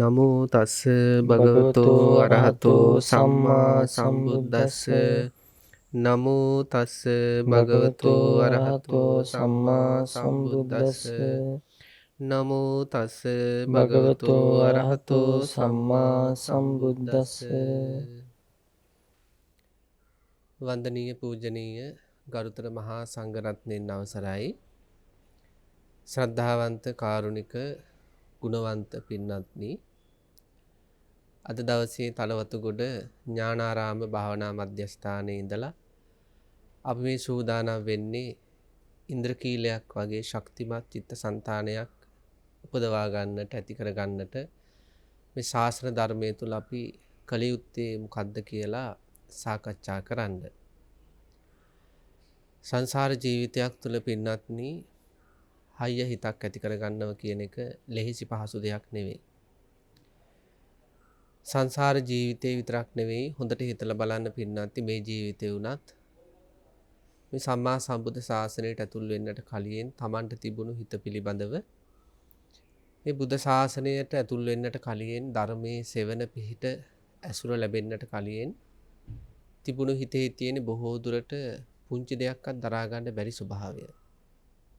නමෝ තස්ස භගවතු භගවතෝ අරහතෝ අරහතෝ සම්මා සම්මා සම්බුද්දස්ස සම්බුද්දස්ස නමෝ තස්ස භගවතු භගවතෝ අරහතෝ අරහතෝ සම්මා සම්මා සම්බුද්දස්ස සම්බුද්දස්ස නමෝ තස්ස භගවතු භගවතෝ අරහතෝ අරහතෝ සම්මා සම්මා සම්බුද්දස්ස. සම්බුද්දස්ස වන්දනීය පූජනීය ගරුතර මහා සංඝරත්නයන් අවසරයි. ශ්‍රද්ධාවන්ත කාරුණික ගුණවන්ත පින්වත්නි, අද දවසේ තලවතුගොඩ ඥානාරාම භාවනා මධ්‍යස්ථානයේ ඉඳලා අපි මේ සූදානම් වෙන්නේ ඉන්ද්‍රකීලයක් වගේ ශක්තිමත් චිත්තසංතානයක් උපදවා ගන්නට, ඇති කර ගන්නට මේ ශාසන ධර්මයේ තුල අපි කළ යුත්තේ මොකක්ද කියලා සාකච්ඡා කරන්න. සංසාර ජීවිතයක් තුල පින්වත්නි, හයිය හිතක් ඇති කර ගන්නව කියන එක ලෙහිසි පහසු දෙයක් නෙවෙයි. සංසාර ජීවිතේ විතරක් නෙවෙයි, හොඳට හිතලා බලන්න පින්නත්ති, මේ ජීවිතේ වුණත් මේ සම්මා සම්බුද්ධ ශාසනයට ඇතුල් වෙන්නට කලින් Tamanට තිබුණු හිත පිළිබඳව, මේ බුද්ධ ශාසනයට ඇතුල් වෙන්නට කලින් ධර්මයේ සෙවන පිහිට ඇසුර ලැබෙන්නට කලින් තිබුණු හිතේ තියෙන බොහෝ දුරට පුංචි දෙයක්වත් දරා ගන්න බැරි ස්වභාවය.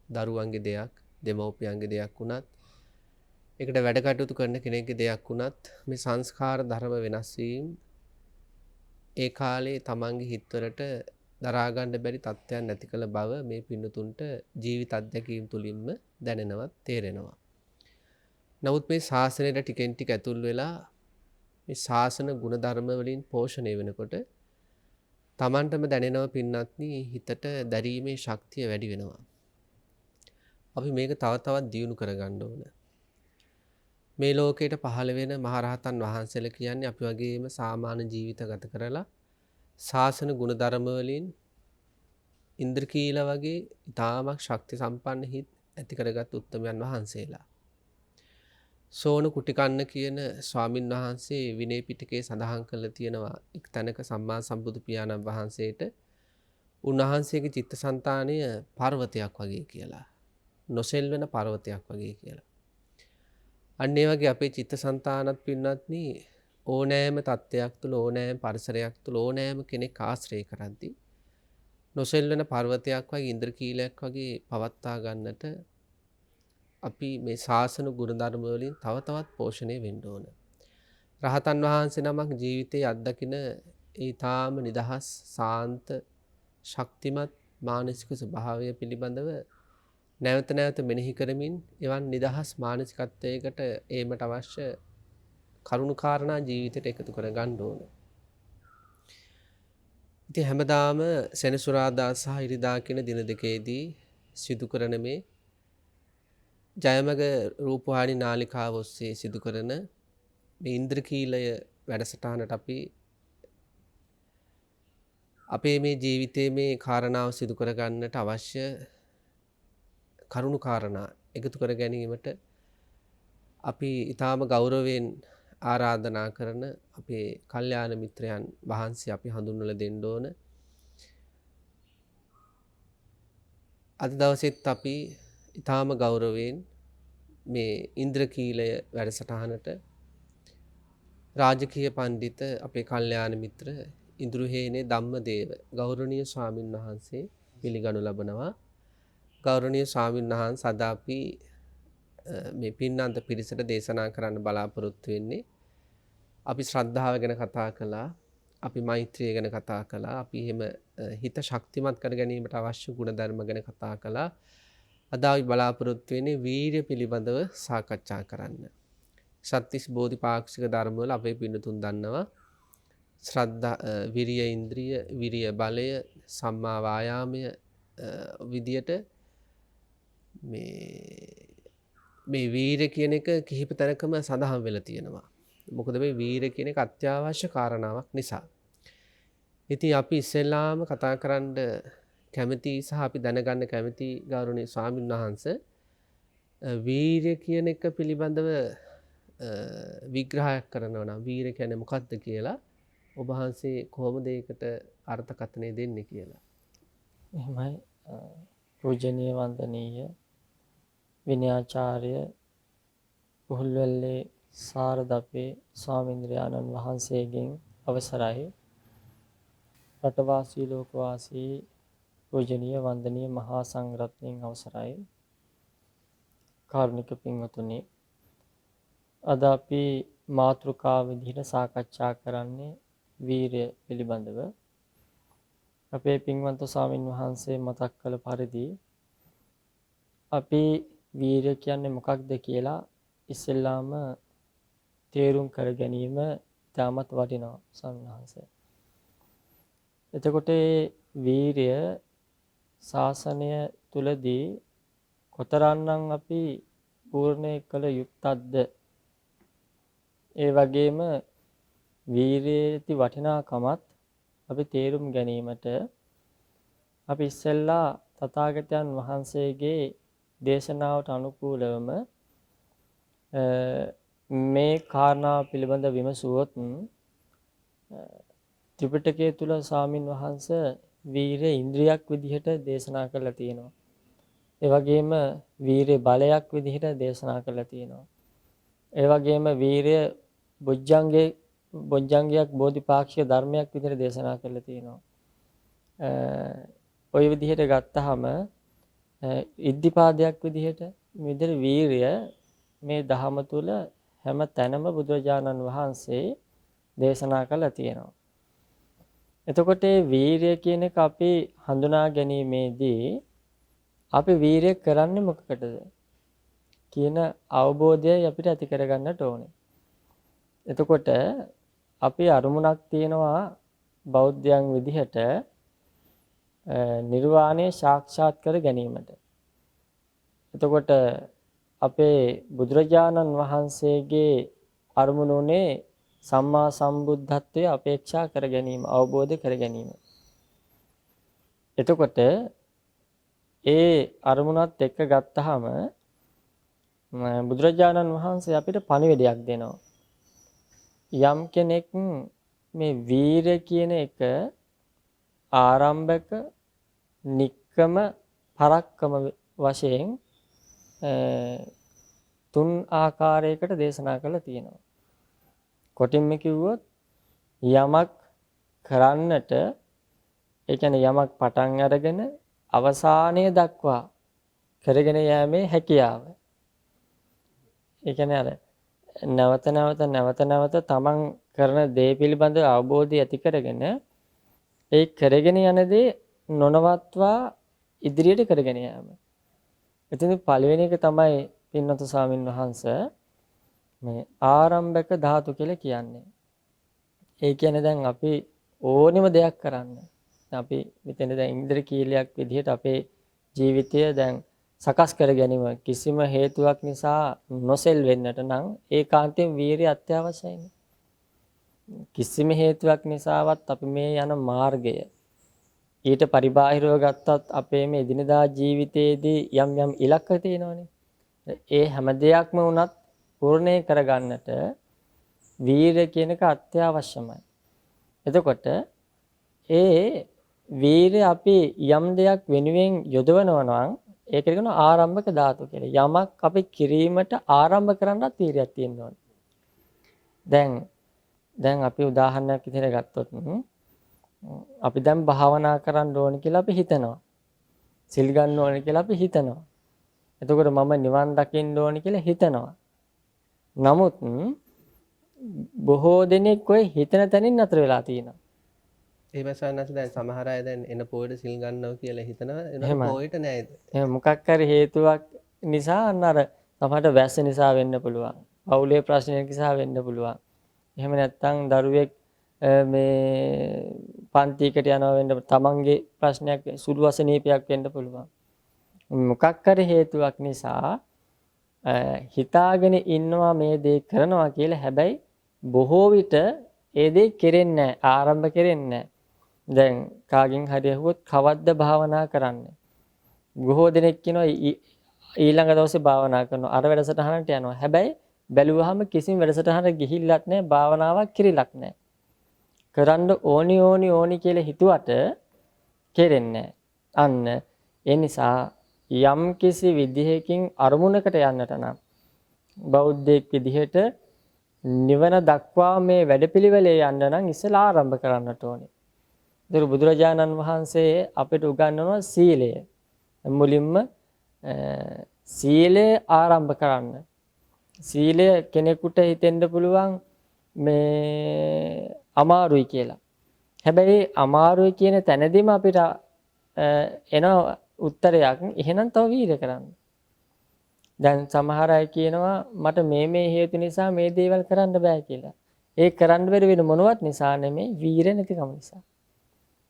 දරුවන්ගේ දෙයක්, දෙමව්පියන්ගේ දෙයක් වුණත්, ඒකට වැඩ කටයුතු කරන කෙනෙක්ගේ දෙයක් වුණත්, මේ සංස්කාර ධර්ම වෙනස් වීම ඒ කාලේ තමන්ගේ හිතවලට දරා ගන්න බැරි තත්ත්වයන් නැති කළ බව මේ පින්නතුන්ට ජීවිත අත්දැකීම් තුලින්ම දැනෙනවා, තේරෙනවා. නමුත් මේ ශාසනයට ටිකෙන් ටික ඇතුල් වෙලා මේ ශාසන ගුණධර්ම වලින් පෝෂණය වෙනකොට තමන්ටම දැනෙනව පින්නත්නි, හිතට දැරීමේ ශක්තිය වැඩි වෙනවා. අපි මේක තව තවත් දියුණු කරගන්න ඕන. මේ ලෝකයට පහළ වෙන මහරහතන් වහන්සේලා කියන්නේ අපි වගේම සාමාන්‍ය ජීවිත ගත කරලා ශාසන ගුණධර්ම වලින් ඉන්ද්‍රකීල වගේ ඉතාමත් ශක්ති සම්පන්න හිත් ඇති කරගත් උත්තමයන් වහන්සේලා. සෝන කුටිකන්න කියන ස්වාමින් වහන්සේ විනය පිටකේ සඳහන් කරලා තියෙනවා එක් තැනක සම්මා සම්බුදු පියාණන් වහන්සේට උන්වහන්සේගේ චිත්තසංතානය පර්වතයක් වගේ කියලා. නොසෙල්වෙන පර්වතයක් වගේ කියලා. අන්න ඒ වගේ අපේ චිත්තසංතානත් පින්නත්නි, ඕනෑම තත්ත්වයක් තුළ, ඕනෑම පරිසරයක් තුළ, ඕනෑම කෙනෙක් ආශ්‍රය කරද්දී නොසෙල්වෙන පර්වතයක් වගේ, ඉන්ද්‍රකීලයක් වගේ පවත්වා ගන්නට අපි මේ ශාසන ගුණධර්ම වලින් තව තවත් පෝෂණය වෙන්න ඕන. රහතන් වහන්සේ නමක් ජීවිතයේ අත්දකින ඊ타ම නිදහස්, සාන්ත, ශක්තිමත් මානසික ස්වභාවය පිළිබඳව නැවත නැවත මෙනෙහි කරමින් එවන් නිදහස් මානසිකත්වයකට ඒමට අවශ්‍ය කරුණු කාරණා ජීවිතයට එකතු කර ගන්න ඕන. ඉතින් හැමදාම සෙනසුරාදා සහ ඉරිදා කියන දින දෙකේදී සිදු කරන මේ ජයමග රූපවාහිනී නාලිකාව ඔස්සේ සිදු කරන මේ ඉන්ද්‍රකීලය වැඩසටහනට අපි අපේ මේ ජීවිතයේ මේ කාරණාව සිදු කර ගන්නට අවශ්‍ය කරුණු කාරණා එකතු කර ගැනීමට අපි ඊටාම ගෞරවයෙන් ආරාධනා කරන අපේ කල්යාණ මිත්‍රයන් වහන්සේ අපි හඳුන්වලා දෙන්න ඕන. අද දවසෙත් අපි ඊටාම ගෞරවයෙන් මේ ඉන්ද්‍රකීලය වැඩසටහනට රාජකීය පඬිත අපේ කල්යාණ මිත්‍ර ඉඳුරුහේනේ ධම්මදේව ගෞරවනීය ස්වාමින් වහන්සේ පිළිගනු ලබනවා. ගෞරවනීය ස්වාමින් වහන්සේ අද අපි මේ පින්නන්ත පිරිසට දේශනා කරන්න බලාපොරොත්තු වෙන්නේ, අපි ශ්‍රද්ධාව ගැන කතා කළා, අපි මෛත්‍රිය ගැන කතා කළා, අපි එහෙම හිත ශක්තිමත් කර ගැනීමට අවශ්‍ය ගුණ ධර්ම ගැන කතා කළා. අද අපි බලාපොරොත්තු වෙන්නේ වීර්ය පිළිබඳව සාකච්ඡා කරන්න. සත්‍තිස් බෝධිපාක්ෂික ධර්ම වල අපේ පින්නතුන් දන්නවා ශ්‍රද්ධා, විරිය ඉන්ද්‍රිය, විරිය බලය, සම්මා වායාමය විදියට මේ වීර කියන එක කිහිප තැනකම සඳහන් වෙලා තියෙනවා. මොකද මේ වීර කියන එක අත්‍යවශ්‍ය කාරණාවක් නිසා. ඉතින් අපි ඉස්සෙල්ලාම කතා කරන්න කැමති සහ අපි දැනගන්න කැමති ගෞරවනීය ස්වාමීන් වහන්සේ වීරය කියන එක පිළිබඳව විග්‍රහයක් කරනවා නම් වීර කියන්නේ මොකක්ද කියලා ඔබ වහන්සේ කොහොමද ඒකට අර්ථකථනය දෙන්නේ කියලා. එහෙමයි. පූජනීය වන්දනීය විනයාචාර්ය පුහුල්වැල්ලේ සාරදපේ ස්වාමීන්ද්‍රයාණන් වහන්සේගෙන් අවසරයි. රටවාසී ලෝකවාසී පූජනීය වන්දනීය මහා සංඝරත්නයන් අවසරයි. කාරුණික පින්වතුනි, අද අපි මාතෘකාව විදිහට සාකච්ඡා කරන්නේ වීරය පිළිබඳව. අපේ පින්වන්ත ස්වාමින් වහන්සේ මතක් කළ පරිදි අපි වීරය කියන්නේ මොකක්ද කියලා ඉස්සෙල්ලාම තේරුම් කර ගැනීම ඉතාමත් වටිනවා ස්වාමීන් වහන්සේ. එතකොට වීරය ශාසනය තුලදී කොතරම්නම් අපි පූර්ණේ කළ යුක්තක්ද? ඒ වගේම වීරයේති වටිනාකමත් අපි තේරුම් ගැනීමට අපි ඉස්සෙල්ලා තථාගතයන් වහන්සේගේ දේශනාවට අනුකූලවම මේ කාරණාව පිළිබඳ විමසුවොත් ත්‍රිපිටකයේ තුල ස්වාමින් වහන්සේ වීරය ඉන්ද්‍රියක් විදිහට දේශනා කරලා තියෙනවා. ඒ වගේම වීරය බලයක් විදිහට දේශනා කරලා තියෙනවා. ඒ වගේම වීරය බොජ්ජංගයක් බෝධිපාක්ෂික ධර්මයක් විදිහට දේශනා කරලා තියෙනවා. ওই විදිහට ගත්තාම ඉද්ධිපාදයක් විදිහට මෙතන වීරය මේ ධහම තුල හැම තැනම බුදුරජාණන් වහන්සේ දේශනා කළා තියෙනවා. එතකොට මේ වීරය කියන එක අපි හඳුනා ගැනීමේදී අපි වීරය කරන්නේ මොකකටද කියන අවබෝධය අපිට ඇති කරගන්නට ඕනේ. එතකොට අපි අරමුණක් තියෙනවා බෞද්ධයන් විදිහට නිර්වාණය සාක්ෂාත් කර ගැනීමට. එතකොට අපේ බුදුරජාණන් වහන්සේගේ අරමුණුනේ සම්මා සම්බුද්ධත්වයේ අපේක්ෂා කර ගැනීම, අවබෝධ කර ගැනීම. එතකොට ඒ අරමුණත් එක්ක ගත්තාම බුදුරජාණන් වහන්සේ අපිට පණිවිඩයක් දෙනවා. යම් කෙනෙක් මේ වීරය කියන එක ආරම්භක, නික්කම, පරක්කම වශයෙන් තුන් ආකාරයකට දේශනා කරලා තියෙනවා. කොටින්ම කිව්වොත් යමක් කරන්නට, ඒ කියන්නේ යමක් පටන් අරගෙන අවසානය දක්වා කරගෙන යෑමේ හැකියාව. ඒ කියන්නේ අර නැවත නැවත තමන් කරන දේ පිළිබඳ අවබෝධය ඇති කරගෙන ඒ කරගෙන යන දේ නොනවත්වා ඉදිරියට කරගෙන යාම. එතන පළවෙනි එක තමයි පින්වත්තු ස්වාමින් වහන්සේ මේ ආරම්භක ධාතු කියලා කියන්නේ. ඒ කියන්නේ දැන් අපි ඕනෙම දෙයක් කරන්න. අපි මෙතන දැන් ඉන්ද්‍රකීලයක් විදිහට අපේ ජීවිතය දැන් සකස් කර ගැනීම කිසිම හේතුවක් නිසා නොසෙල් වෙන්නට නම් ඒකාන්තයෙන් වීරිය අත්‍යවශ්‍යයි. කිසිම හේතුවක් නිසාවත් අපි මේ යන මාර්ගය ඊට පරිබාහිරව ගත්තත් අපේ මේ දිනදා ජීවිතයේදී යම් යම් ඉලක්ක තියෙනවනේ. ඒ හැම දෙයක්ම වුණත් පූර්ණේ කරගන්නට වීරිය කියන එක අත්‍යවශ්‍යමයි. එතකොට ඒ වීරිය අපි යම් දෙයක් වෙනුවෙන් යොදවනවා නම් ඒක කියනවා ආරම්භක ධාතු කියලා. යමක් අපි කිරීමට ආරම්භ කරන්නත් වීරියක් තියෙන්න ඕනේ. දැන් අපි උදාහරණයක් විදිහට ගත්තොත් අපි දැන් භාවනා කරන්න ඕනේ කියලා අපි හිතනවා. සිල් ගන්න ඕනේ කියලා අපි හිතනවා. එතකොට මම නිවන් දකින්න ඕනේ කියලා හිතනවා. නමුත් බොහෝ දෙනෙක් ඔය හිතන තැනින් නතර වෙලා තියෙනවා. ඒ වසන්නත් දැන් සමහර අය දැන් එන පොයට සිල් ගන්නවා කියලා හිතනවා. එන පොයට නෑද? එහෙනම් මොකක් හරි හේතුවක් නිසා අර සමහරට වැස්ස නිසා වෙන්න පුළුවන්. පවුලේ ප්‍රශ්නයක් නිසා වෙන්න පුළුවන්. එහෙම නැත්නම් දරුවෙක් මේ පන්තියකට යනවා වෙන්න තමන්ගේ ප්‍රශ්නයක් සුළු අසනීපයක් වෙන්න පුළුවන්. මොකක් හරි හේතුවක් නිසා හිතාගෙන ඉන්නවා මේ දේ කරනවා කියලා. හැබැයි බොහෝ විට ඒ දේ කෙරෙන්නේ නැහැ, ආරම්භ කෙරෙන්නේ නැහැ. දැන් කාගෙන් හරි අහුවොත් කවද්ද භාවනා කරන්නේ? බොහෝ දෙනෙක් කියනවා ඊළඟ දවසේ භාවනා කරනවා. අර වැඩසටහනට යනවා. හැබැයි බැලුවහම කිසිම වැඩසටහනකට ගිහිල්ලත් නැහැ, භාවනාවක් කිරිලක් නැහැ. කරන්න ඕනි කියලා හිතුවට කෙරෙන්නේ නැහැ. අන්න ඒ නිසා යම් කිසි විදිහකින් අරමුණකට යන්නට නම් බෞද්ධයෙක් විදිහට නිවන දක්වා මේ වැඩපිළිවෙලේ යන්න නම් ඉස්සෙල්ලා ආරම්භ කරන්නට ඕනේ. ඒතර බුදුරජාණන් වහන්සේ අපිට උගන්වනවා සීලය. මුලින්ම සීලය ආරම්භ කරන්න. සීලය කෙනෙකුට හිතෙන්න පුළුවන් මේ අමාරුයි කියලා. හැබැයි අමාරුයි කියන තැනදීම අපිට එන උත්තරයක් එහෙනම් තව වීර්ය කරන්න. දැන් සමහර අය කියනවා මට මේ හේතු නිසා මේ දේවල් කරන්න බෑ කියලා. ඒ කරන්න බැරි වෙන මොනවත් නිසා නෙමෙයි වීර්ය නැතිකම නිසා.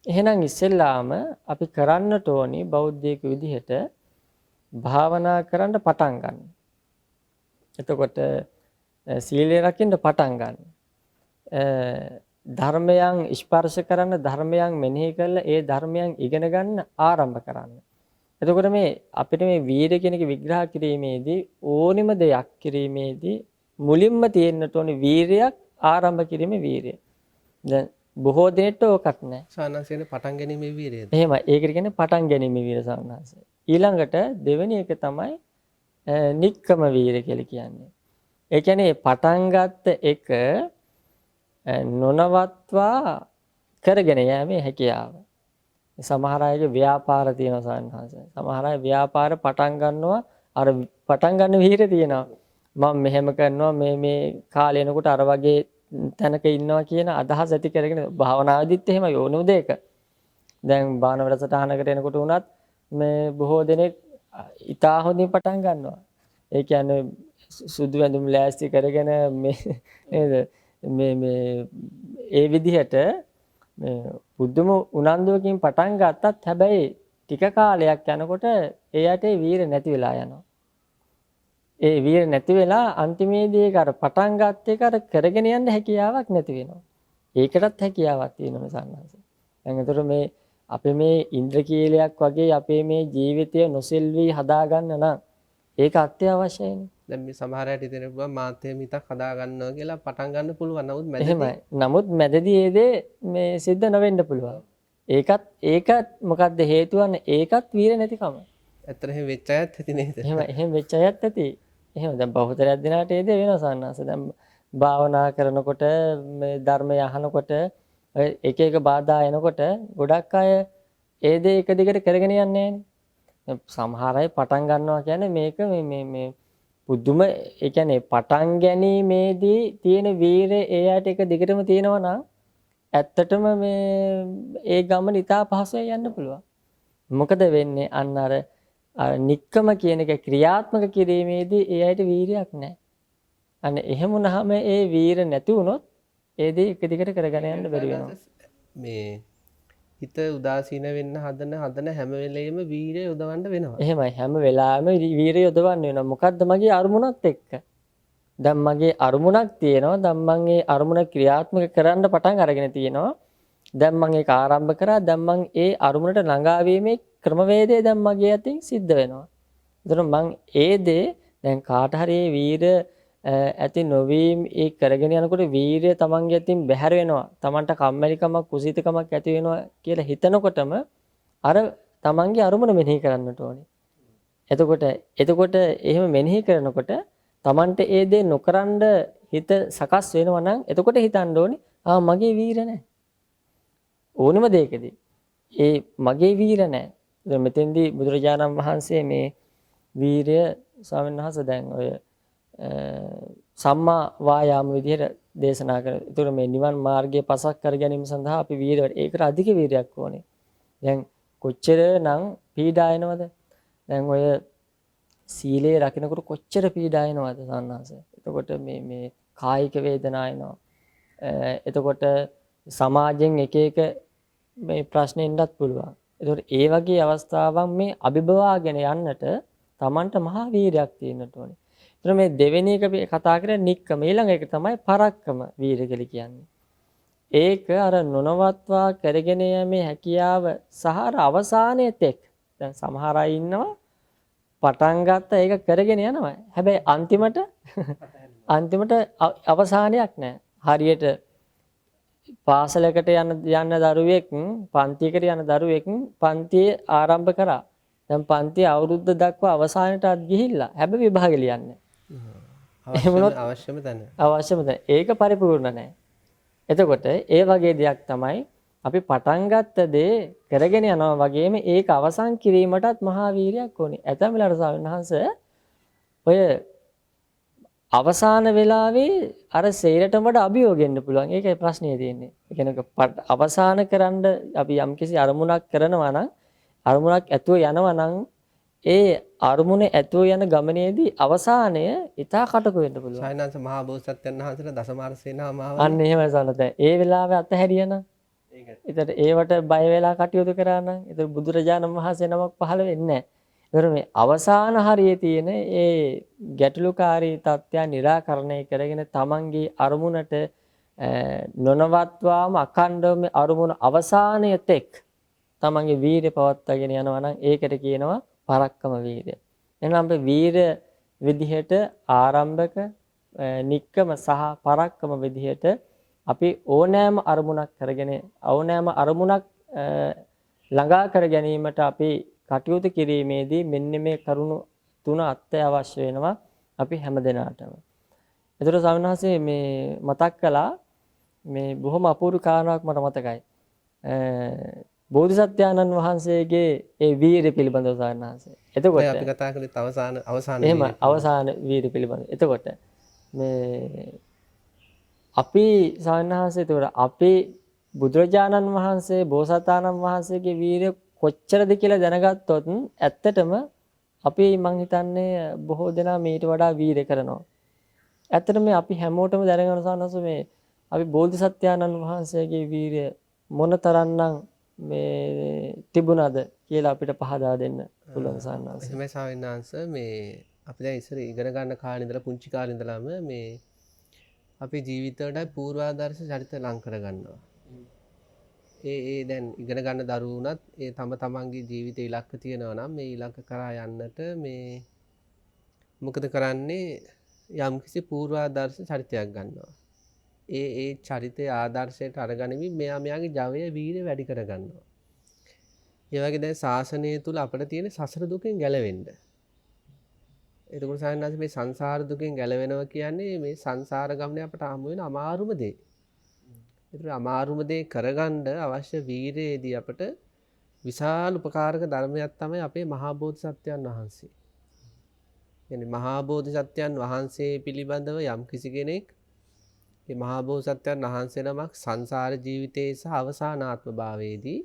එහෙනම් ඉස්සෙල්ලාම අපි කරන්නට ඕනි බෞද්ධයෙකු විදිහට භාවනා කරන්න පටන් ගන්න. එතකොට සීලය රකින්න පටන් ගන්න. ධර්මයන් ස්පර්ශ කරන ධර්මයන් මෙනෙහි කරලා ඒ ධර්මයන් ඉගෙන ගන්න ආරම්භ කරන්න. එතකොට මේ අපිට මේ වීර්ය කියන එක විග්‍රහ කිරීමේදී ඕනිම දෙයක් කිරීමේදී මුලින්ම තියෙන්නට ඕනේ වීර්යයක් ආරම්භ කිරීමේ වීර්යය. දැන් බොහෝ දෙනෙක්ට ඕකත් නැහැ. සානසයෙන් පටන් ගැනීමේ වීරියද? එහෙමයි. ඒකට කියන්නේ පටන් ගැනීමේ වීර්ය සානස. ඊළඟට දෙවෙනි එක තමයි නික්කම වීර්ය කියලා කියන්නේ. ඒ කියන්නේ පටන් ගත්ත එක නොනවත්වා කරගෙන යෑමේ හැකියාව. සමහර අයගේ ව්‍යාපාර තියෙනවා සානස. සමහර අය ව්‍යාපාර පටන් ගන්නවා අර පටන් ගන්න වීර්ය තියෙනවා. මම මෙහෙම කරනවා මේ කාලේ එනකොට අර වගේ තැනක ඉන්නවා කියන අදහස ඇති කරගෙන භාවනාවේදීත් එහෙම යෝනු දෙක. දැන් බාන වැඩසටහනකට එනකොට උනත් මේ බොහෝ දෙනෙක් ඉතා හොඳින් පටන් ගන්නවා. ඒ කියන්නේ සුදු වැඳුම් ලෑස්ති කරගෙන මේ නේද මේ ඒ විදිහට මේ බුදුම උනන්දුවකින් පටන් ගත්තත් හැබැයි ටික කාලයක් යනකොට ඒ යටේ වීර නැති වෙලා යනවා. ඒ වීර නැති වෙලා අන්තිමේදී ඒක අර පටන් ගත්ත එක අර කරගෙන යන්න හැකියාවක් නැති වෙනවා. ඒකටත් හැකියාවක් තියෙනවා සන්නහස. දැන් ඒතර මේ අපේ මේ ඉන්ද්‍රකීලයක් වගේ අපේ මේ ජීවිතය නොසෙල්වි හදාගන්න නම් ඒක අත්‍යවශ්‍යයිනේ. දැන් මේ සමහර අයට හිතෙන පුළුවන් මාත්‍ය මිතක් හදා ගන්නවා කියලා පටන් ගන්න පුළුවන්. නමුත් මැදදී ඒ දේ මේ සිද්ධ නොවෙන්න පුළුවන්. ඒකත් මොකද්ද හේතුව? ඒකත් වීර නැතිකම. ඇත්තට එහෙම වෙච්ච අයත් ඇති නේද? එහෙම වෙච්ච අයත් ඇති. එහෙම දැන් බහුතරයක් දිනාට ඒ දේ වෙනවා සාන්නස. දැන් භාවනා කරනකොට මේ ධර්මය අහනකොට එක එක බාධා එනකොට ගොඩක් අය ඒ දේ එක දිගට කරගෙන යන්නේ නැහැනේ. සමහර අය පටන් ගන්නවා කියන්නේ මේක මේ පුදුම ඒ කියන්නේ පටන් ගැනීමේදී තියෙන වීරය ඒ යට එක දිගටම තියෙනවා නම් ඇත්තටම මේ ඒ ගමන ඉතා පහසුවෙන් යන්න පුළුවන්. මොකද වෙන්නේ අන්න අර නික්කම කියන එක ක්‍රියාත්මක කිරීමේදී ඒ අයට වීරයක් නැහැ. අන්න එහෙම වුණාම ඒ වීර නැති වුණොත් ඒ දේ එක දිගට කරගෙන යන්න බැරි වෙනවා. මේ හිත උදාසීන වෙන්න හදන හැම වෙලෙම වීරය යොදවන්න වෙනවා. එහෙමයි හැම වෙලාවෙම වීරය යොදවන්න වෙනවා. මොකද්ද මගේ අරමුණත් එක්ක. දැන් මගේ අරමුණක් තියෙනවා. දැන් මම ඒ අරමුණ ක්‍රියාත්මක කරන්න පටන් අරගෙන තියෙනවා. දැන් මම ඒක ආරම්භ කරා. දැන් මම ඒ අරමුණට ළඟා වීමේ ක්‍රමවේදය දැන් මගේ අතින් සිද්ධ වෙනවා. එතකොට මම ඒ දේ දැන් කාට හරි මේ වීර ඇති නොවීම ඒ කරගෙන යනකොට වීරය තමන්ගේ අතින් බැහැර වෙනවා. තමන්ට කම්මැලිකමක් කුසීතකමක් ඇති වෙනවා කියලා හිතනකොටම අර තමන්ගේ අරමුණ මෙනෙහි කරන්නට ඕනේ. එතකොට එහෙම මෙනෙහි කරනකොට තමන්ට ඒ දේ නොකරනද හිත සකස් වෙනවා නම් එතකොට හිතන්න ඕනේ මගේ වීර නැහැ. ඕනම දෙයකදී ඒ මගේ වීර නැහැ. දැන් මෙතෙන්දී බුදුරජාණන් වහන්සේ මේ වීරය ස්වාමීන් වහන්සේ දැන් ඔය සම්මා වායාම විදිහට දේශනා කරනවා. ඒතර මේ නිවන් මාර්ගයේ පසක් කර ගැනීම සඳහා අපි වීරය ඒකට අධික වීරයක් ඕනේ. දැන් කොච්චරනම් පීඩා එනවද? දැන් ඔය සීලය රකින්නකොට කොච්චර පීඩා එනවද සන්නාස? එතකොට මේ කායික වේදනා එනවා. එතකොට සමාජයෙන් එක මේ ප්‍රශ්න එන්නත් පුළුවන්. ඒතකොට ඒ වගේ අවස්ථාවන් මේ අභිභවාගෙන යන්නට Tamanට මහා වීරයක් තියෙන්නට ඕනේ. ඒතර මේ දෙවෙනි එක කතා කරන්නේ නික්කම. ඊළඟ එක තමයි පරක්කම වීර කියලා කියන්නේ. ඒක අර නොනවත්වා කරගෙන යෑමේ හැකියාව සහ අවසානයේ තෙක්. දැන් සමහර අය ඉන්නවා පටන් ගත්ත ඒක කරගෙන යනවා. හැබැයි අන්තිමට අවසානයක් නැහැ. හරියට පාසලකට යන දරුවෙක් පන්තියකට යන දරුවෙක් පන්තියේ ආරම්භ කරා. දැන් පන්තිය අවුරුද්ද දක්වා අවසානයටත් ගිහිල්ලා හැබැයි විභාගෙ ලියන්නේ. අවශ්‍යම තැන. අවශ්‍යම තැන. ඒක පරිපූර්ණ නැහැ. එතකොට ඒ වගේ දෙයක් තමයි අපි පටන් ගත්ත දේ කරගෙන යනවා වගේම ඒක අවසන් කිරීමටත් මහා වීරියක් ඕනේ. ඇතැම් වෙලාවට ස්වාමීන් වහන්සේ ඔය අවසාන වෙලාවේ අර සේරටම වඩා අභියෝග එන්න පුළුවන්. ඒකයි ප්‍රශ්නේ තියෙන්නේ. ඒ කියන්නේ අවසාන කරන්න අපි යම්කිසි අරමුණක් කරනවා නම් අරමුණක් ඇතුව යනවා නම් ඒ අරමුණ ඇතුව යන ගමනේදී අවසානය ඊටා කටක වෙන්න පුළුවන්. සායනංශ මහා බෝසත්යන් වහන්සේලා දසමාර සේනාමාව අන්න එහෙමයි සනත. ඒ වෙලාවේ අතහැරියා නම් ඒතර ඒවට බය වෙලා කටයුතු කරා නම් ඒතර බුදුරජාණන් වහන්සේ නමක් පහළ වෙන්නේ නැහැ. ඒතර මේ අවසාන හරියේ තියෙන ඒ ගැටලුකාරී තත්ත්වයන් निराකරණය කරගෙන තමන්ගේ අරමුණට නොනවත්වාම අඛණ්ඩව අරමුණ අවසානයේ තෙක් තමන්ගේ වීරිය පවත්වාගෙන යනවා නම් ඒකට කියනවා පරක්කම වීරිය. එහෙනම් අපි වීරිය විදිහට ආරම්භක නික්කම සහ පරක්කම විදිහට අපි ඕනෑම අරමුණක් කරගෙන ඕනෑම අරමුණක් ළඟා කර ගැනීමට අපි කටයුතු කිරීමේදී මෙන්න මේ කරුණු තුන අත්‍යවශ්‍ය වෙනවා අපි හැමදෙනාටම. ඒතර ස්වාමීන් වහන්සේ මේ මතක් කළා මේ බොහොම අපූර්ව කාරණාවක් මට මතකයි. බෝධිසත්වයන්න් වහන්සේගේ ඒ වීරිය පිළිබඳව ස්වාමීන් වහන්සේ. එතකොට අපි කතා කළේ අවසාන එහෙම අවසාන වීරිය පිළිබඳව. එතකොට මේ අපි ස්වාමීන් වහන්සේ එතකොට අපේ බුදුරජාණන් වහන්සේ බෝසතාණන් වහන්සේගේ වීරිය කොච්චරද කියලා දැනගත්තොත් ඇත්තටම අපි මං හිතන්නේ බොහෝ දෙනා මීට වඩා වීරිය කරනවා. ඇත්තටම අපි හැමෝටම දැනගන්න සානස මේ අපි බෝධිසත්වයන්න් වහන්සේගේ වීරිය මොනතරම්නම් මේ තිබුණාද කියලා අපිට පහදා දෙන්න පුළුවන් සානස. එහෙමයි ස්වාමීන් වහන්සේ මේ අපි දැන් ඉස්සර ඉගෙන ගන්න කාලේ ඉඳලා පුංචි කාලේ ඉඳලාම මේ අපේ ජීවිතවලට පූර්වාදර්ශ චරිත ලං කර ගන්නවා. ඒ දැන් ඉගෙන ගන්න දරුවුණත් ඒ තමන්ගේ ජීවිතේ ඉලක්ක තියෙනවා නම් මේ ඉලක්ක කරා යන්නට මේ මොකද කරන්නේ යම්කිසි පූර්වාදර්ශ චරිතයක් ගන්නවා. ඒ චරිතයේ ආදර්ශයට අරගෙනමින් මෙයාගේ ජවය වීරිය වැඩි කර ගන්නවා. ඒ වගේ දැන් ශාසනය තුල අපිට තියෙන සසර දුකෙන් ගැලවෙන්න. එතකොට සායනස් මේ සංසාර දුකෙන් ගැලවෙනවා කියන්නේ මේ සංසාර ගමනේ අපට හමු වෙන අමාරුම දේ. ඒතර අමාරුම දේ කරගන්න අවශ්‍ය වීරයේදී අපට විශාල උපකාරක ධර්මයක් තමයි අපේ මහා බෝධිසත්වයන් වහන්සේ. يعني මහා බෝධිසත්වයන් වහන්සේ පිළිබඳව යම් කිසි කෙනෙක් මේ මහා බෝධිසත්වයන් වහන්සේ නමක් සංසාර ජීවිතයේ සහ අවසානාත්ම භාවයේදී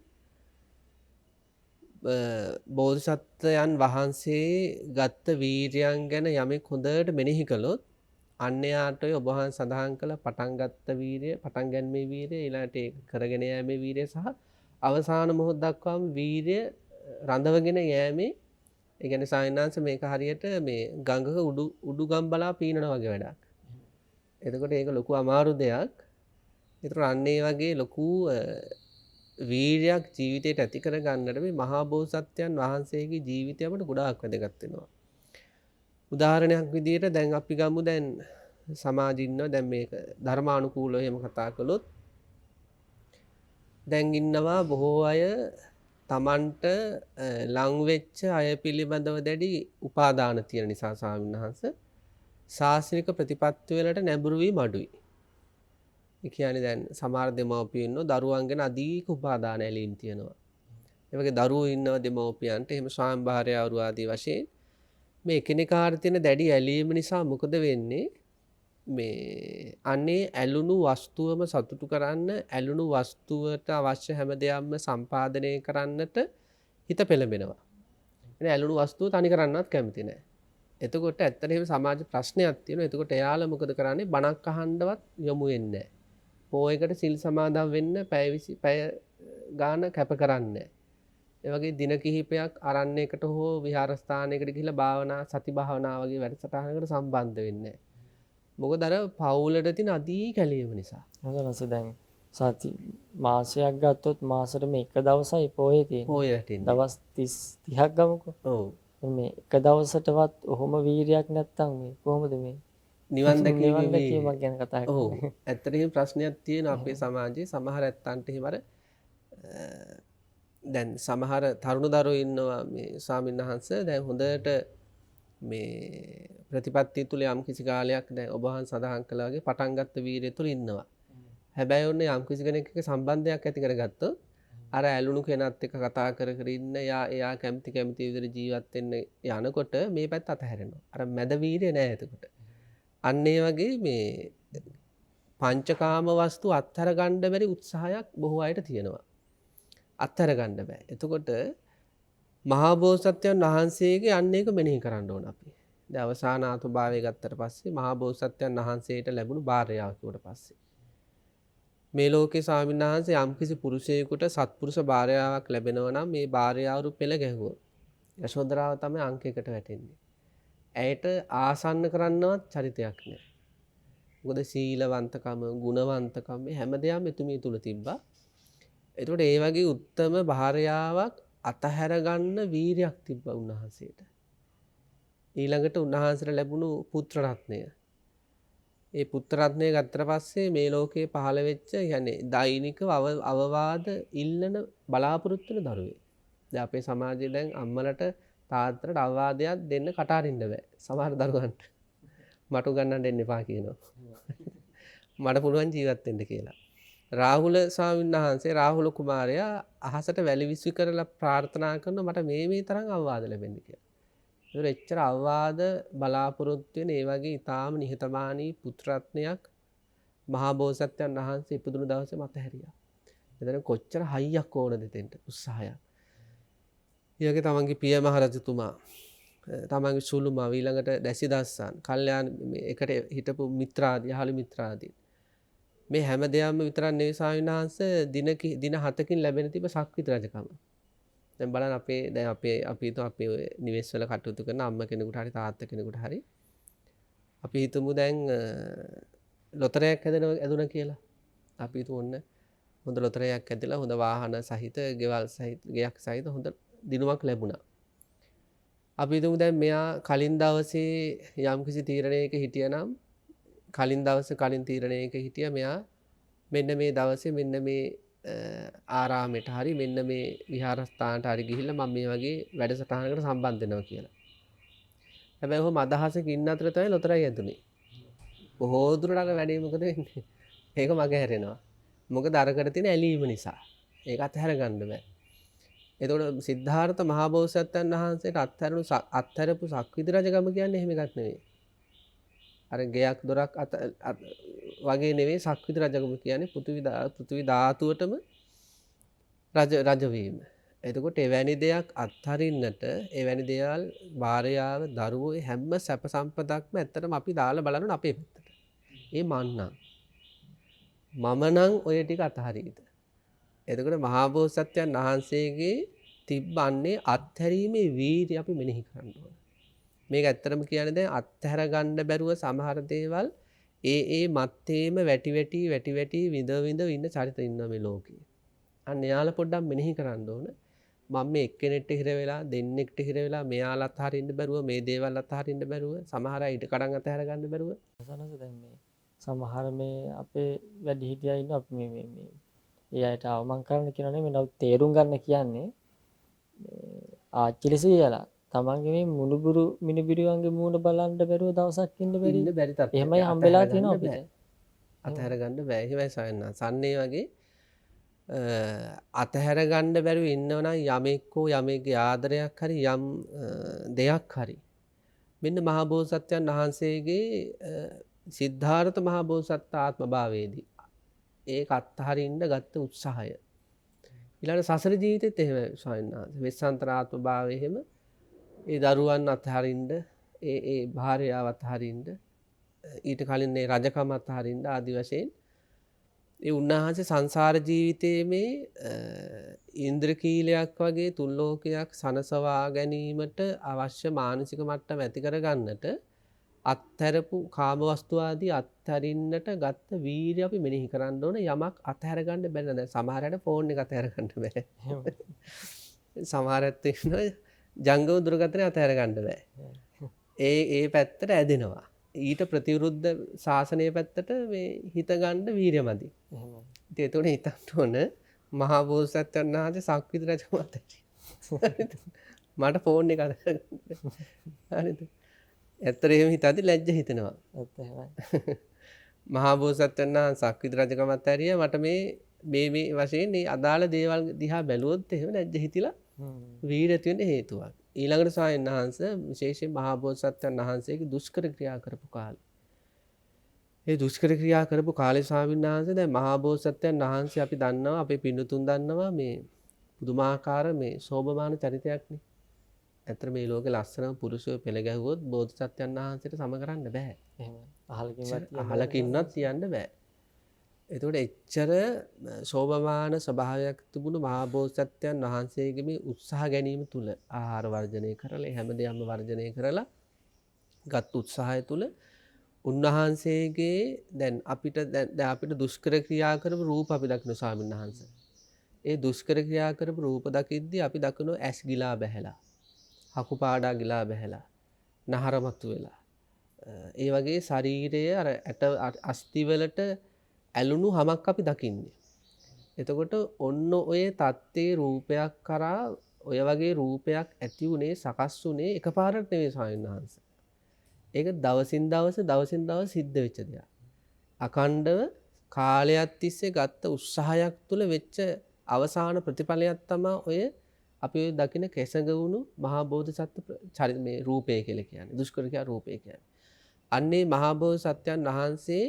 බෝධිසත්වයන් වහන්සේ ගත්ත වීරයන් ගැන යමෙක් හොඳට මෙනෙහි කළොත් අන්‍යයාට ඔය ඔබ වහන්සේ සඳහන් කළ පටන් ගත්ත වීරය, පටන් ගැනීමේ වීරය, ඊළඟට ඒක කරගෙන යෑමේ වීරය සහ අවසාන මොහොත දක්වාම වීරය රඳවගෙන යෑමේ ඒ කියන්නේ සායනාංශ මේක හරියට මේ ගඟක උඩු ගම් බලා පීනන වගේ වැඩක්. එතකොට ඒක ලොකු අමාරු දෙයක්. ඒතර අන්න ඒ වගේ ලොකු වීරයක් ජීවිතයට ඇති කර ගන්නට මේ මහා බෝසත්යන් වහන්සේගේ ජීවිතය අපට ගොඩාක් වැදගත් වෙනවා. උදාහරණයක් විදිහට දැන් අපි ගමු දැන් සමාජින්න දැන් මේක ධර්මානුකූලව එහෙම කතා කළොත් දැන් ඉන්නවා බොහෝ අය තමන්ට ලං වෙච්ච අය පිළිබඳව දැඩි උපාදාන තියෙන නිසා ස්වාමීන් වහන්සේ ශාසනික ප්‍රතිපත්ති වලට නැඹුරු වීම අඩුයි. ඒ කියන්නේ දැන් සමහර දෙමව්පියෝ ඉන්නෝ දරුවන් ගැන අධික උපාදාන ඇලීම් තියෙනවා. ඒ වගේ දරුවෝ ඉන්නවා දෙමව්පියන්ට එහෙම ස්වාමිභාර්යාවරු ආදී වශයෙන් මේ එකිනෙකාට තියෙන දැඩි ඇලීම නිසා මොකද වෙන්නේ මේ අනේ ඇලුණු වස්තුවම සතුටු කරන්න ඇලුණු වස්තුවට අවශ්‍ය හැම දෙයක්ම සම්පාදනය කරන්නට හිත පෙළඹෙනවා. එනේ ඇලුණු වස්තුව තනි කරන්නවත් කැමති නැහැ. එතකොට ඇත්තට එහෙම සමාජ ප්‍රශ්නයක් තියෙනවා. එතකොට එයාලා මොකද කරන්නේ බණක් අහන්නවත් යොමු වෙන්නේ නැහැ. පොයකට සිල් සමාදන් වෙන්න පැය ගාන කැප කරන්නේ. ඒ වගේ දින කිහිපයක් අරණ්‍යයකට හෝ විහාරස්ථානයකට ගිහිල්ලා භාවනා සති භාවනා වගේ වැඩසටහනකට සම්බන්ධ වෙන්නේ. මොකද අර පවුලට තියෙන අධික ඇලීම නිසා. හොඳනස දැන් සති මාසයක් ගත්තොත් මාසෙට මේ එක දවසයි පොයේ තියෙන්නේ. පොය වැටෙන්නේ. දවස් 30ක් ගමුකෝ. ඔව්. මේ එක දවසටවත් ඔහොම වීරියක් නැත්තම් මේ කොහොමද මේ නිවන් දැකීමක් ගැන කතා කරන්නේ? ඔව්. ඇත්තටම ප්‍රශ්නයක් තියෙන අපේ සමාජයේ සමහර ඇත්තන්ට එහෙම අර දැන් සමහර තරුණ දරුවෝ ඉන්නවා මේ ස්වාමීන් වහන්සේ දැන් හොඳට මේ ප්‍රතිපත්තිය තුළ යම් කිසි කාලයක් දැන් ඔබ වහන්සේ සඳහන් කළා වගේ පටන් ගත්ත වීරිය තුළ ඉන්නවා. හැබැයි ඔන්න යම් කිසි කෙනෙක් එක්ක සම්බන්ධයක් ඇති කරගත්තොත් අර ඇලුණු කෙනත් එක්ක කතා කර කර ඉන්න එයා කැමති විදිහට ජීවත් වෙන්න යනකොට මේ පැත්ත අතහැරෙනවා. අර මැද වීරිය නෑ එතකොට. අන්න ඒ වගේ මේ පංචකාම වස්තු අත්හැර ගන්න බැරි උත්සාහයක් බොහෝ අයට තියෙනවා. අත්හැර ගන්න බෑ. එතකොට මහා බෝසත්යන් වහන්සේගේ අන්න ඒක මෙනෙහි කරන්න ඕන අපි. දැන් අවසාන ආත්මභාවය ගත්තට පස්සේ මහා බෝසත්යන් වහන්සේට ලැබුණු භාර්යාව කිව්වට පස්සේ මේ ලෝකේ ස්වාමීන් වහන්සේ යම්කිසි පුරුෂයෙකුට සත්පුරුෂ භාර්යාවක් ලැබෙනවා නම් මේ භාර්යාවරු පෙළ ගැහුවොත් යශෝදරාව තමයි අංක 1ට වැටෙන්නේ. ඇයට ආසන්න කරන්නවත් චරිතයක් නෑ. මොකද සීලවන්තකම, ගුණවන්තකම මේ හැම දෙයක්ම එතුමිය තුල තිබ්බා. ඒතකොට ඒ වගේ උත්තම භාර්යාවක් අතහැර ගන්න වීරියක් තිබ්බා උන්වහන්සේට. ඊළඟට උන්වහන්සේට ලැබුණු පුත්‍ර රත්නය. ඒ පුත්‍ර රත්නය ගත්තට පස්සේ මේ ලෝකේ පහළ වෙච්ච يعني දෛනිකව අවවාද ඉල්ලන බලාපොරොත්තු වෙන දරුවෙක්. දැන් අපේ සමාජයේ දැන් අම්මලට තාත්තලට අවවාදයක් දෙන්න කට අරින්න බෑ. සමහර දරුවන්ට මට උගන්නන්න දෙන්න එපා කියනවා. මට පුළුවන් ජීවත් වෙන්න කියලා. රාහුල ස්වාමීන් වහන්සේ රාහුල කුමාරයා අහසට වැලි විසි කරලා ප්‍රාර්ථනා කරනවා මට මේ තරම් අවවාද ලැබෙන්න කියලා. ඒතර එච්චර අවවාද බලාපොරොත්තු වෙන ඒ වගේ ඊටාම නිහතමානී පුත්‍රත්වයක් මහා බෝසත්යන් වහන්සේ ඉපදුණු දවසේ මත හැරියා. එතන කොච්චර හයියක් ඕනද දෙන්න උත්සාහයක්. ඊයගේ තමන්ගේ පිය මහ රජතුමා තමන්ගේ සුළුම ඊළඟට දැසිදස්සන් කල්යාණ එකට හිටපු මිත්‍රාදී යහළු මිත්‍රාදී මේ හැම දෙයක්ම විතරක් නෙවෙයි ස්වාමීන් වහන්සේ දින 7කින් ලැබෙන තිබ සක්විති රජකම. දැන් බලන්න අපේ නිවෙස් වල කටයුතු කරන අම්ම කෙනෙකුට හරි තාත්තා කෙනෙකුට හරි අපි හිතමු දැන් ලොතරැයක් ඇදුණා කියලා. අපි හිතමු ඔන්න හොඳ ලොතරැයක් ඇදලා හොඳ වාහන සහිත ගෙවල් සහිත ගෙයක් සහිත හොඳ දිනුවක් ලැබුණා. අපි හිතමු දැන් මෙයා කලින් දවසේ යම්කිසි තීරණයක හිටියනම් කලින් දවසේ කලින් තීරණයක හිටියා මෙයා මෙන්න මේ දවසේ මෙන්න මේ ආරාමයට හරි මෙන්න මේ විහාරස්ථානට හරි ගිහිල්ලා මම මේ වගේ වැඩසටහනකට සම්බන්ධ වෙනවා කියලා. හැබැයි ඔහොම අදහසක ඉන්න අතර තමයි ලොතරැයි ඇදුනේ. බොහෝ දුරට අර වැඩේ මොකද වෙන්නේ? ඒක මගේ හැරෙනවා. මොකද අරකට තියෙන ඇලීම නිසා. ඒක අත්හැර ගන්න බෑ. එතකොට සිද්ධාර්ථ මහා බෝසත්යන් වහන්සේට අත්හැරපු සක්විති රජකම කියන්නේ එහෙම එකක් නෙවෙයි. අර ගෙයක් දොරක් වගේ නෙවෙයි සක්විති රජකම කියන්නේ පෘථිවි ධාතුවටම රජ වීම. එතකොට එවැනි දෙයක් අත්හරින්නට එවැනි දේවල් භාර්යාව දරුවෝ හැම සැප සම්පතක්ම ඇත්තටම අපි දාලා බලන්න අපේ පැත්තට. ඒ මන්නම්. මම නම් ඔය ටික අතහරියිද? එතකොට මහා බෝසත්යන් වහන්සේගේ තිබ්බන්නේ අත්හැරීමේ වීරිය අපි මෙනෙහි කරන්න ඕන. මේක ඇත්තටම කියන්නේ දැන් අත්හැර ගන්න බැරුව සමහර දේවල් ඒ මත්තේම වැටි විඳ ඉන්න චරිත ඉන්නවා මේ ලෝකේ. අන්න එයාලා පොඩ්ඩක් මෙනෙහි කරන්න ඕන. මම මේ එක්කෙනෙක්ට හිර වෙලා දෙන්නෙක්ට හිර වෙලා මෙයාලා අතහරින්න බැරුව මේ දේවල් අතහරින්න බැරුව සමහර අය ඊට කඩන් අතහැර ගන්න බැරුව සනස දැන් මේ සමහර මේ අපේ වැඩිහිටියා ඉන්න අපි මේ ඒ අයට අවමන් කරන්න කියන නෙමෙයි නමුත් තේරුම් ගන්න කියන්නේ ආච්චිලිසියලා තමන්ගේ මේ මුණුබුරු මිනිබිරියන්ගේ මූණ බලන්න බැරුව දවසක් ඉන්න බැරි තත්ත්වයක්. එහෙමයි හම්බෙලා තියෙනවා අපිට. අතහැර ගන්න බෑ. එහෙමයි සයන්නා. සන්නේ වගේ අතහැර ගන්න බැරුව ඉන්නවනම් යමෙක්කෝ යමෙක්ගේ ආදරයක් හරි යම් දෙයක් හරි මෙන්න මහා බෝසත්යන් වහන්සේගේ සිද්ධාර්ථ මහා බෝසත් ආත්ම භාවයේදී ඒක අත්හරින්න ගත්ත උත්සාහය ඊළඟ සසර ජීවිතෙත් එහෙම සයන්නා. වෙස්සන්තර ආත්ම භාවයේ එහෙම ඒ දරුවන් අතහරින්න ඒ භාර්යාව අතහරින්න ඊට කලින් මේ රජකම අතහරින්න ආදි වශයෙන් ඒ උන්වහන්සේ සංසාර ජීවිතයේ මේ ඉන්ද්‍රකීලයක් වගේ තුන් ලෝකයක් සනසවා ගැනීමට අවශ්‍ය මානසික මට්ටම ඇති කර ගන්නට අත්හැරපු කාමවස්තු ආදී අත්හරින්නට ගත්ත වීරිය අපි මෙනෙහි කරන්න ඕන. යමක් අත්හැර ගන්න බැරි නේද? සමහරකට ෆෝන් එක අත්හැර ගන්න බෑ. සමහරත් ඉන්නවා ජංගම දුරකථනය අතහැර ගන්න බෑ. ඒ පැත්තට ඇදෙනවා. ඊට ප්‍රතිවිරුද්ධ ශාසනය පැත්තට මේ හිත ගන්න වීරිය මදි. ඉතින් ඒතකොට හිතන්න ඕන මහා බෝසත්යන් වහන්සේ සක්විති රජකම අතහැරියා. මට ෆෝන් එක අතහැර ගන්න. හරිද? ඇත්තට එහෙම හිතද්දි ලැජ්ජ හිතෙනවා. ඇත්ත එහෙමයි. මහා බෝසත්වයන් වහන්සේ සක්විති රජකමත් ඇරිය මට මේ වශයෙන් මේ අදාළ දේවල් දිහා බැලුවොත් එහෙම ලැජ්ජ හිතිලා වීර ඇති වෙන්න හේතුවක්. ඊළඟට ස්වාමීන් වහන්සේ විශේෂයෙන් මහා බෝසත්වයන් වහන්සේගේ දුෂ්කර ක්‍රියා කරපු කාලේ. ඒ දුෂ්කර ක්‍රියා කරපු කාලේ ස්වාමීන් වහන්සේ දැන් මහා බෝසත්වයන් වහන්සේ අපි දන්නවා අපේ පින්නතුන් දන්නවා මේ පුදුමාකාර මේ සෝභමාන චරිතයක්නේ. ඇත්තට මේ ලෝකේ ලස්සනම පුරුෂයෝ පෙළ ගැහුවොත් බෝධිසත්වයන් වහන්සේට සම කරන්න බෑ. එහෙමයි. අහලකින්වත් තියන්න බෑ. එතකොට එච්චර සෝභමාන ස්වභාවයක් තිබුණු මහා බෝසත්වයන් වහන්සේගේ මේ උත්සාහ ගැනීම තුල ආහාර වර්ජනය කරලා හැමදේම වර්ජනය කරලා ගත් උත්සාහය තුල උන්වහන්සේගේ දැන් අපිට දුෂ්කර ක්‍රියා කරපු රූප අපි දකින්න ස්වාමීන් වහන්සේ. ඒ දුෂ්කර ක්‍රියා කරපු රූප දකිද්දී අපි දකින්න ඇස් ගිලා බැහැලා. හකු පාඩා ගිලා බැහැලා. නහර මතු වෙලා. ඒ වගේ ශරීරයේ අර ඇට අස්ති වලට ඇලුණු හමක් අපි දකින්නේ. එතකොට ඔන්න ඔය தත්තේ රූපයක් කරා ඔය වගේ රූපයක් ඇති උනේ සකස් උනේ එකපාරට නෙවෙයි ස්වාමීන් වහන්සේ. ඒක දවසින් දවස සිද්ධ වෙච්ච දෙයක්. අකණ්ඩව කාලයක් තිස්සේ ගත්ත උත්සාහයක් තුළ වෙච්ච අවසාන ප්‍රතිඵලයක් තමයි ඔය අපි ඔය දකින කෙසඟ වුණු මහා බෝධිසත්ව මේ රූපය කියලා කියන්නේ. දුෂ්කර කියා රූපය කියන්නේ. අන්නේ මහා බෝධිසත්වයන් වහන්සේ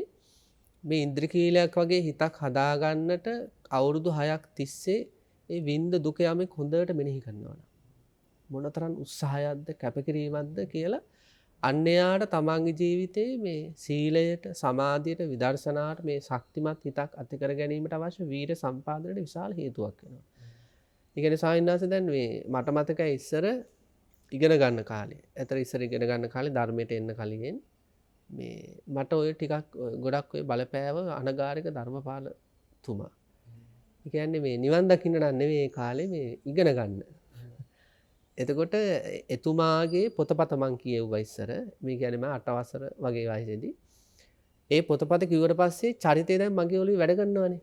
මේ ඉන්ද්‍රකීලයක් වගේ හිතක් හදාගන්නට අවුරුදු 6ක් තිස්සේ ඒ විඳ දුක යමෙක් හොඳට මෙනෙහි කරනවා. මොනතරම් උත්සාහයක්ද කැපකිරීමක්ද කියලා අන්‍යයාට තමන්ගේ ජීවිතයේ මේ සීලයට සමාධියට විදර්ශනාට මේ ශක්තිමත් හිතක් ඇති කර ගැනීමට අවශ්‍ය වීර සම්පාදනයට විශාල හේතුවක් වෙනවා. ඒ කියන්නේ සාහිණාස දැන් මේ මට මතකයි ඉස්සර ඉගෙන ගන්න කාලේ. ඒතර ඉස්සර ඉගෙන ගන්න කාලේ ධර්මයට එන්න කලින් මේ මට ඔය ටිකක් ගොඩක් ඔය බලපෑව අනගාരിക ධර්මපාල තුමා. ඒ කියන්නේ මේ නිවන් දකින්න නෙවෙයි ඒ කාලේ මේ ඉගෙන ගන්න. එතකොට එතුමාගේ පොතපත මං කියෙව්වා ඉස්සර. මේ කියන්නේ මම 8 වසර වගේ වයසේදී. ඒ පොතපත කිව්වට පස්සේ චරිතය දැන් මගේ ඔළුවේ වැඩ කරනවානේ.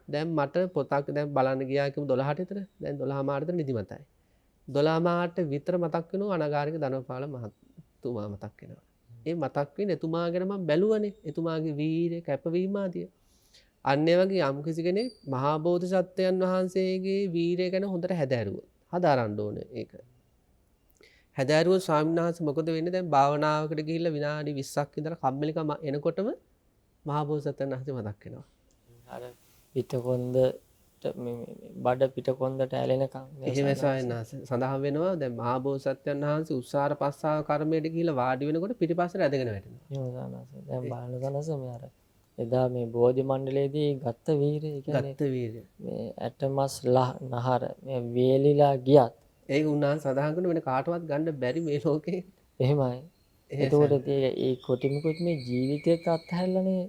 දැන් මට පොතක් දැන් බලන්න ගියා කිව්ව 12ට විතර. දැන් 12 මාට විතර නිදිමතයි. 12 මාට විතර මතක් වෙනවා අනගාരിക ධර්මපාල මහත්තුමා මතක් වෙනවා. ඒ මතක් වෙන එතුමා ගැන මම බැලුවනේ. එතුමාගේ වීරිය කැපවීම ආදිය. අන්න ඒ වගේ යම් කිසි කෙනෙක් මහා බෝධිසත්වයන් වහන්සේගේ වීරිය ගැන හොඳට හැදෑරුවොත් හදාරන්න ඕනේ ඒක. හැදෑරුවොත් ස්වාමීන් වහන්සේ මොකද වෙන්නේ දැන් භාවනාවකට ගිහිල්ලා විනාඩි 20ක් ඉඳලා කම්මැලිකම එනකොටම මහා බෝසත්වයන් වහන්සේ මතක් වෙනවා. අර පිටකොන්ද මේ බඩ පිටකොන්දට ඇලෙනකම් එහෙම ස්වාමීන් වහන්සේ සඳහන් වෙනවා දැන් මහා බෝසත්වයන් වහන්සේ උස්සාර පස්සා කර්මයට ගිහිල්ලා වාඩි වෙනකොට පිටිපස්සට ඇදගෙන වැටෙනවා. එහෙම සානස. දැන් බලන සනස මේ අර එදා මේ බෝධි මණ්ඩලයේදී ගත්ත වීරිය කියන්නේ ගත්ත වීරිය. මේ ඇටමස් නහර මේ වේලිලා ගියත් ඒක උන්වහන්සේ සඳහන් කරන වෙන කාටවත් ගන්න බැරි මේ ලෝකේ. එහෙමයි. එතකොට ඒ කොටිමුකුත් මේ ජීවිතයත් අත්හැරලානේ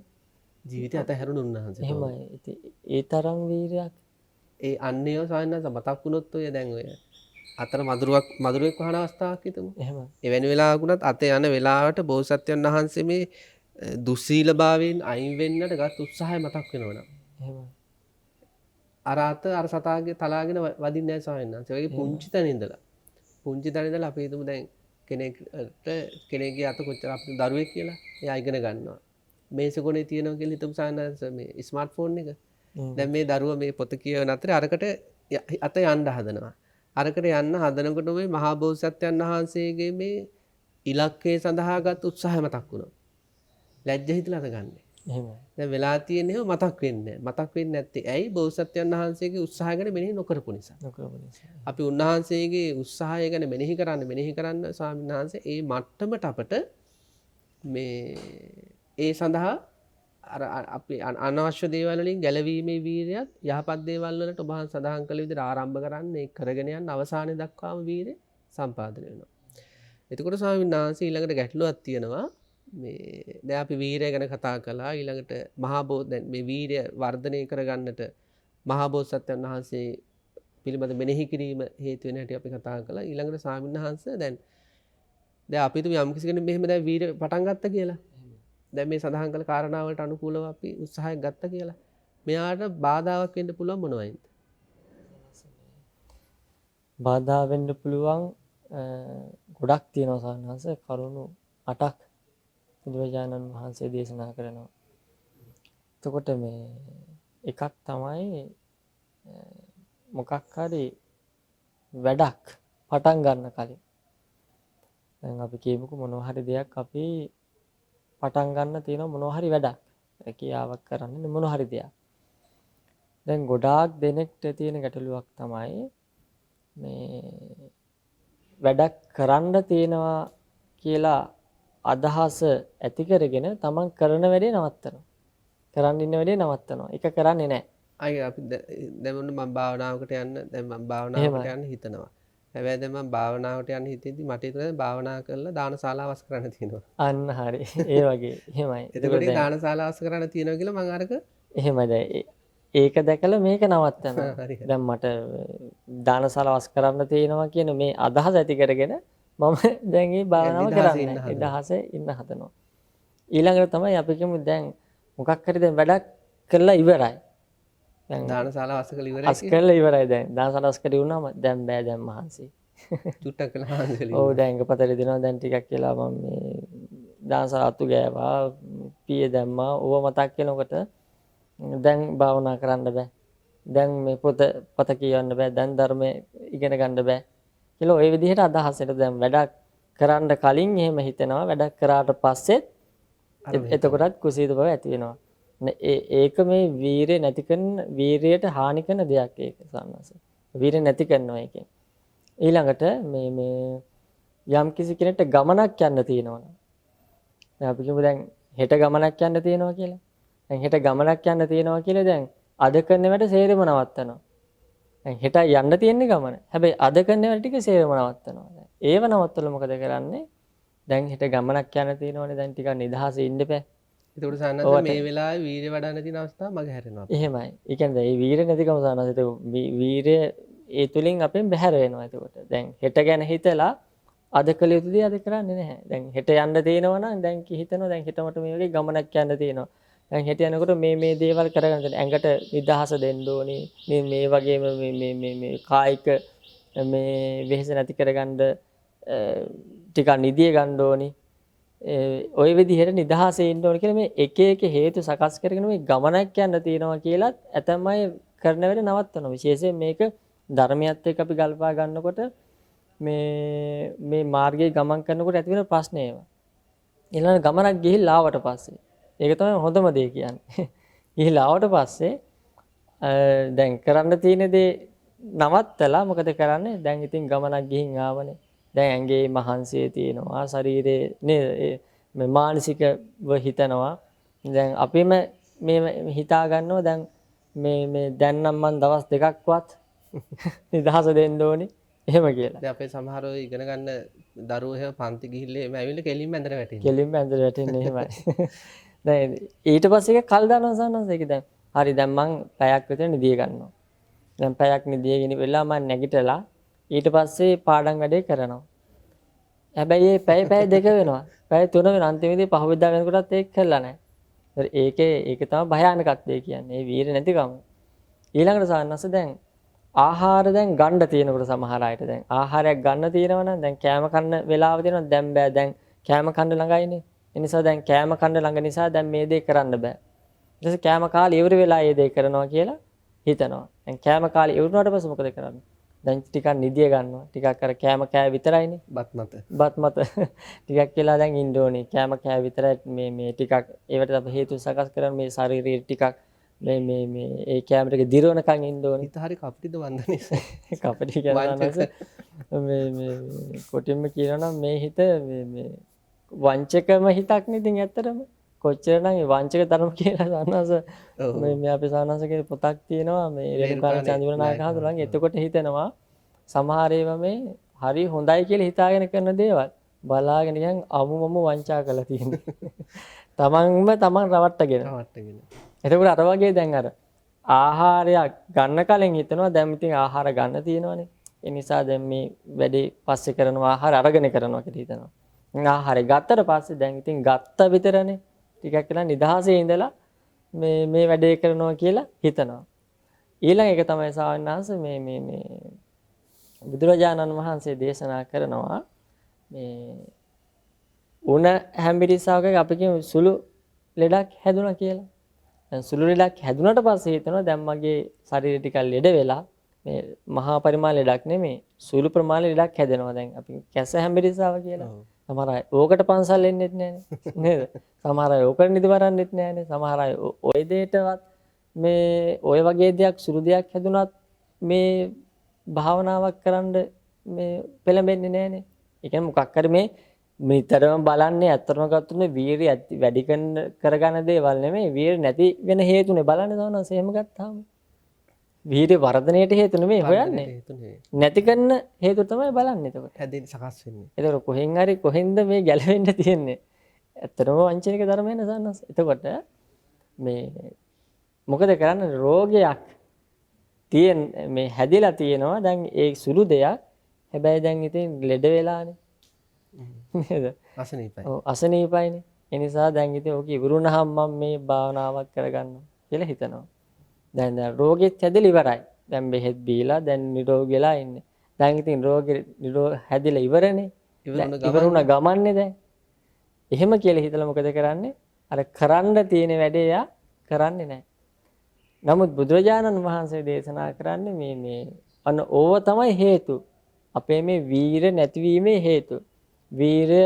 ජීවිතය අතහැරුණු උන්වහන්සේ. එහෙමයි. ඉතින් ඒ තරම් වීරයක් ඒ අන්නේව සායනස මතක් වුණොත් ඔය දැන් ඔය අතර මදුරුවෙක් වහන අවස්ථාවක් හිතමු. එහෙමයි. එවැනි වෙලාවකුණත් අතේ යන වෙලාවට බෝසත්වයන් වහන්සේ මේ දුස්සීලභාවයෙන් අයින් වෙන්නට ගත් උත්සාහය මතක් වෙනවනම්. එහෙමයි. අර සතාගේ තලාගෙන වදින්නේ නැහැ ස්වාමීන් වහන්සේ. ඒ වගේ පුංචි තැන ඉඳලා. පුංචි තැන ඉඳලා අපි හිතමු දැන් කෙනෙක්ගේ අත කොච්චර අපිට දරුවෙක් කියලා එයා ඉගෙන ගන්නවා. මේසෙකොනේ තියෙනවා කියලා හිතමු ස්වාමීන් වහන්සේ මේ ස්මාර්ට්ෆෝන් එක. දැන් මේ දරුවා මේ පොත කියවන අතරේ අරකට අත යන්න හදනවා. අරකට යන්න හදනකොට මේ මහා බෝසත්වයන් වහන්සේගේ මේ ඉලක්කය සඳහා ගත් උත්සාහය මතක් වුණා. ලැජ්ජ හිතලා අත ගන්න. එහෙමයි. දැන් වෙලා තියෙන්නේ මතක් වෙන්නේ නැහැ. මතක් වෙන්නේ නැත්තේ ඇයි? බෝසත්වයන් වහන්සේගේ උත්සාහය ගැන මෙනෙහි නොකරපු නිසා. අපි උන්වහන්සේගේ උත්සාහය ගැන මෙනෙහි කරන්න ස්වාමීන් වහන්සේ ඒ මට්ටමට අපට මේ ඒ සඳහා අර අපි අනවශ්‍ය දේවල් වලින් ගැලවීමේ වීරියත් යහපත් දේවල් වලට ඔබ සඳහන් කළ විදිහට ආරම්භ කරන්න ඒ කරගෙන යන අවසානයේ දක්වාම වීරිය සම්පාදනය වෙනවා. එතකොට ස්වාමීන් වහන්සේ ඊළඟට ගැටලුවක් තියෙනවා. මේ දැන් අපි වීරය ගැන කතා කළා. ඊළඟට දැන් මේ වීරය වර්ධනය කරගන්නට මහා බෝසත්වයන් වහන්සේ පිළිබඳ මෙනෙහි කිරීම හේතු වෙන හැටි අපි කතා කළා. ඊළඟට ස්වාමීන් වහන්සේ දැන් අපි තුමු යම් කිසි කෙනෙක් මෙහෙම දැන් වීරය පටන් ගත්තා කියලා. දැන් මේ සඳහන් කළ කාරණා වලට අනුකූලව අපි උත්සාහයක් ගත්තා කියලා. මෙයාට බාධාවක් වෙන්න පුළුවන් මොනවයින්ද? බාධා වෙන්න පුළුවන් ගොඩක් තියෙනවා සාහනස කරුණු 8ක් බුදුරජාණන් වහන්සේ දේශනා කරනවා. එතකොට මේ එකක් තමයි මොකක් හරි වැඩක් පටන් ගන්න කලින්. දැන් අපි කියමුකෝ මොනවා හරි දෙයක් අපි පටන් ගන්න තියෙන මොනවා හරි වැඩක්. රැකියාවක් කරන්න මොනවා හරි දෙයක්. දැන් ගොඩාක් දෙනෙක්ට තියෙන ගැටලුවක් තමයි මේ වැඩක් කරන්න තියෙනවා කියලා අදහස ඇති කරගෙන තමන් කරන වැඩේ නවත්තනවා. කරන්න ඉන්න වැඩේ නවත්තනවා. ඒක කරන්නේ නැහැ. අය අපි දැන් මම භාවනාවකට යන්න දැන් මම භාවනාවකට යන්න හිතනවා. හැබැයි දැන් මම භාවනාවට යන්න හිතෙද්දි මට හිතෙනවා භාවනා කරලා දානශාලාව වස් කරන්න තියෙනවා. අන්න හරි. ඒ වගේ. එහෙමයි. එතකොට දානශාලාව වස් කරන්න තියෙනවා කියලා මම අරක එහෙමයි. දැන් ඒක දැකලා මේක නවත්තනවා. හරි. දැන් මට දානශාලාව වස් කරන්න තියෙනවා කියන මේ අදහස ඇති කරගෙන මම දැන් මේ භාවනාව කරන්නේ. ඉදහසේ ඉන්න හදනවා. ඊළඟට තමයි අපි කියමු දැන් මොකක් හරි දැන් වැඩක් කරලා ඉවරයි. දැන් දානශාලාව වස් කරලා ඉවරයි. වස් කරලා ඉවරයි දැන්. දානශාලාව වස් කරලා වුණාම දැන් බෑ දැන් මහන්සි. චුට්ටක් කළා හාන්සලි. ඔව් දැන් එකපතේ දෙනවා දැන් ටිකක් කියලා මම මේ දානශාලාව අතු ගෑවා පිය දැම්මා ඕව මතක් වෙනකොට දැන් භාවනා කරන්න බෑ. දැන් මේ පොත කියවන්න බෑ. දැන් ධර්මයේ ඉගෙන ගන්න බෑ. කියලා ওই විදිහට අදහසට දැන් වැඩක් කරන්න කලින් එහෙම හිතෙනවා. වැඩක් කරාට පස්සෙත් එතකොටත් කුසීත බව ඇති වෙනවා. ඒක මේ වීරිය නැති කරන වීරියට හානි කරන දෙයක් ඒක සන්නස. වීරිය නැති කරනවා ඒකෙන්. ඊළඟට මේ යම් කිසි කෙනෙක්ට ගමනක් යන්න තියෙනවා. දැන් අපි කියමු දැන් හෙට ගමනක් යන්න තියෙනවා කියලා. දැන් හෙට ගමනක් යන්න තියෙනවා කියලා දැන් අද කරන වැඩ සේරම නවත්තනවා. දැන් හෙට යන්න තියෙන්නේ ගමන. හැබැයි අද කරන වැඩ ටික සේරම නවත්තනවා. දැන් ඒව නවත්තලා මොකද කරන්නේ? දැන් හෙට ගමනක් යන්න තියෙනවනේ දැන් ටිකක් නිදහසේ ඉන්න බෑ. ඒකට සානස මේ වෙලාවේ වීර්ය වඩන්න තියෙන අවස්ථාව මග හැරෙනවා. එහෙමයි. ඒ කියන්නේ මේ වීර්ය නැතිකම සානස ඒක වීර්ය ඒ තුලින් අපෙන් බැහැර වෙනවා එතකොට. දැන් හෙට ගැන හිතලා අද කළ යුතු දේ අද කරන්නේ නැහැ. දැන් හෙට යන්න තියෙනවා නම් දැන් හිතනවා දැන් හෙට මට මේ වගේ ගමනක් යන්න තියෙනවා. දැන් හෙට යනකොට මේ දේවල් කරගන්න තියෙනවා. ඇඟට නිදහස දෙන්න ඕනේ. මේ වගේම මේ කායික මේ වෙහෙස නැති කරගන්න ටිකක් නිදිය ගන්න ඕනේ. ওই විදිහට නිදහසේ ඉන්න ඕනේ කියලා මේ එක එක හේතු සකස් කරගෙන මේ ගමනක් යන්න තියෙනවා කියලාත් ඇතමයි කරන වැඩ නවත්තනවා. විශේෂයෙන් මේක ධර්මයත් එක්ක අපි ගල්පා ගන්නකොට මේ මාර්ගයේ ගමන් කරනකොට ඇති වෙන ප්‍රශ්නේ ඒවා. ඊළඟ ගමනක් ගිහිල්ලා ආවට පස්සේ ඒක තමයි හොඳම දේ කියන්නේ. ගිහිල්ලා ආවට පස්සේ දැන් කරන්න තියෙන දේ නවත්තලා මොකද කරන්නේ? දැන් ඉතින් ගමනක් ගිහින් ආවනේ. දැන් ඇඟේ මහන්සිය තියෙනවා, ශරීරේ මේ මානසිකව හිතනවා. දැන් අපිම මේ හිතා ගන්නවා දැන් මේ දැන් නම් මම දවස් දෙකක්වත් නිදහස දෙන්න ඕනේ. එහෙම කියලා. දැන් අපේ සමහර ඔය ඉගෙන ගන්න දරුවෝ එහෙම පන්ති ගිහිල්ලා එමෙ ඇවිල්ලා කෙලින්ම ඇඳට වැටෙනවා. කෙලින්ම ඇඳට වැටෙන්නේ එහෙමයි. දැන් ඊට පස්සේ ඒක කල් දානවා සන්නස ඒක දැන් හරි දැන් මං පැයක් විතර නිදිය ගන්නවා. දැන් පැයක් නිදියගෙන වෙලා මම නැගිටලා ඊට පස්සේ පාඩම් වැඩේ කරනවා. හැබැයි මේ පැය දෙක වෙනවා. පැය 3 වෙන අන්තිමේදී පහුවෙද්දා වෙනකොටත් ඒක කළා නැහැ. ඒක තමයි භයානකත්වය කියන්නේ. ඒ වීර නැතිකම. ඊළඟට සන්නස දැන් ආහාර දැන් ගන්න තියෙනකොට සමහර අයට දැන් ආහාරයක් ගන්න තියෙනවා නම් දැන් කෑම කන්න වෙලාව තියෙනවා දැන් බෑ දැන් කෑම කන්න ළඟයිනේ. ඒ නිසා දැන් කෑම කන්න ළඟ නිසා දැන් මේ දේ කරන්න බෑ. ඊට පස්සේ කෑම කාලේ ඉවර වෙලා මේ දේ කරනවා කියලා හිතනවා. දැන් කෑම කාලේ ඉවරුනාට පස්සේ මොකද කරන්නේ? දැන් ටිකක් නිදිය ගන්නවා. ටිකක් අර කෑම කෑ විතරයිනේ. බත් මත ටිකක් කියලා දැන් ඉන්න ඕනේ. කෑම කෑ විතරයි මේ ටිකක් ඒවට අපි හේතු සකස් කරන මේ ශාරීරික ටිකක් මේ ඒ කැමර එක දිරවනකන් ඉන්න ඕනේ. හිත හරි කපටිද වන්දනේ. කපටි කියනවා මේ කොටින්ම කියනවා නම් මේ හිත මේ වංචකම හිතක් නේ ඉතින් ඇත්තටම. කොච්චරනම් ඒ වංචක ධර්ම කියලා සන්නස මේ අපේ සන්නසගේ පොතක් තියෙනවා මේ රේණුකාණ චන්දිවරනායක හඳුනන්නේ. එතකොට හිතෙනවා සමහර ඒවා මේ හරි හොඳයි කියලා හිතාගෙන කරන දේවල් බලාගෙන නිකන් අමුමම වංචා කරලා තියෙනවා. තමන් රවට්ටගෙන. එතකොට අර වගේ දැන් අර ආහාරයක් ගන්න කලින් හිතනවා දැන් ඉතින් ආහාර ගන්න තියෙනවනේ. ඒ නිසා දැන් මේ වැඩේ පස්සේ කරනවා ආහාර අරගෙන කරනවා කියලා හිතනවා. ආහාරය ගත්තට පස්සේ දැන් ඉතින් ගත්ත විතරනේ. ටිකක් කියලා නිදහසේ ඉඳලා මේ වැඩේ කරනවා කියලා හිතනවා. ඊළඟ එක තමයි සාවන්නාංශ මේ බුදුරජාණන් වහන්සේ දේශනා කරනවා මේ උණ හැම්බිරිස්සාවක අපි කියමු සුළු ලෙඩක් හැදුණා කියලා. දැන් සුළු ලෙඩක් හැදුනට පස්සේ හිතනවා දැන් මගේ ශරීරය ටිකක් ලෙඩ වෙලා මේ මහා පරිමාණ ලෙඩක් නෙමෙයි සුළු ප්‍රමාණ ලෙඩක් හැදෙනවා. දැන් අපි කැස හැම්බිරිස්සාව කියලා. සමහර අය ඕකට පන්සල් එන්නෙත් නෑනේ නේද? සමහර අය ඕකට නිදි වරන්නෙත් නෑනේ. සමහර අය ওই දෙයටවත් මේ ওই වගේ දෙයක් සුළු දෙයක් හැදුනත් මේ භාවනාවක් කරන්න මේ පෙළඹෙන්නේ නෑනේ. ඒ කියන්නේ මොකක් හරි මේ නිතරම බලන්නේ ඇත්තටම ගත්තොත් වීරිය වැඩි කරගන්න දේවල් නෙමෙයි වීරිය නැති වෙන හේතුනේ බලන්නේ තවනස් එහෙම ගත්තාම වීරිය වර්ධනයට හේතු නෙමෙයි හොයන්නේ නැති කරන හේතු තමයි බලන්නේ එතකොට හැදෙන්න සකස් වෙන්නේ එතකොට කොහෙන්ද මේ ගැලවෙන්න තියෙන්නේ ඇත්තටම වංචනික ධර්මයෙන් සන්නස් එතකොට මේ මොකද කරන්නේ රෝගයක් තියෙන මේ හැදිලා තියෙනවා දැන් ඒ සුළු දෙයක් හැබැයි දැන් ඉතින් ලෙඩ වෙලානේ නේද? අසනීපයි. ඔව් අසනීපයිනේ. ඒ නිසා දැන් ඉතින් ඕක ඉවරුනහම මම මේ භාවනාවක් කරගන්නවා කියලා හිතනවා. දැන් රෝගෙත් හැදෙලා ඉවරයි. දැන් බෙහෙත් බීලා දැන් නිරෝගී වෙලා ඉන්නේ. දැන් ඉතින් රෝගේ හැදිලා ඉවරනේ. ඉවරුණ ගමන්නේ දැන්. එහෙම කියලා හිතලා මොකද කරන්නේ? අර කරන්න තියෙන වැඩේ යා කරන්නේ නැහැ. නමුත් බුදුරජාණන් වහන්සේ දේශනා කරන්නේ මේ අන්න ඕව තමයි හේතු. අපේ මේ වීර නැතිවීමේ හේතු. වීරය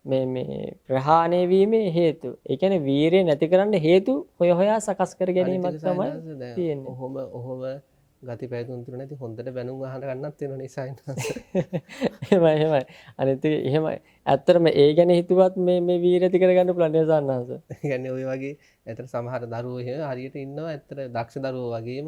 මේ ප්‍රහාණය වීමේ හේතු. ඒ කියන්නේ වීරය නැති කරන්න හේතු හොයා සකස් කර ගැනීමක් තමයි තියෙන්නේ. ඔහොම ගති පැතුම් තුන නැති හොඳට බැනුම් අහන්න ගන්නත් වෙන නිසා එහෙමයි. අනිත් එක එහෙමයි. ඇත්තටම ඒ ගැන හිතුවත් මේ වීරය ඇති කරගන්න පුළුවන් නේ සන්නහස. ඒ කියන්නේ ওই වගේ ඇත්තට සමහර දරුවෝ එහෙම හරියට ඉන්නවා ඇත්තට දක්ෂ දරුවෝ වගේම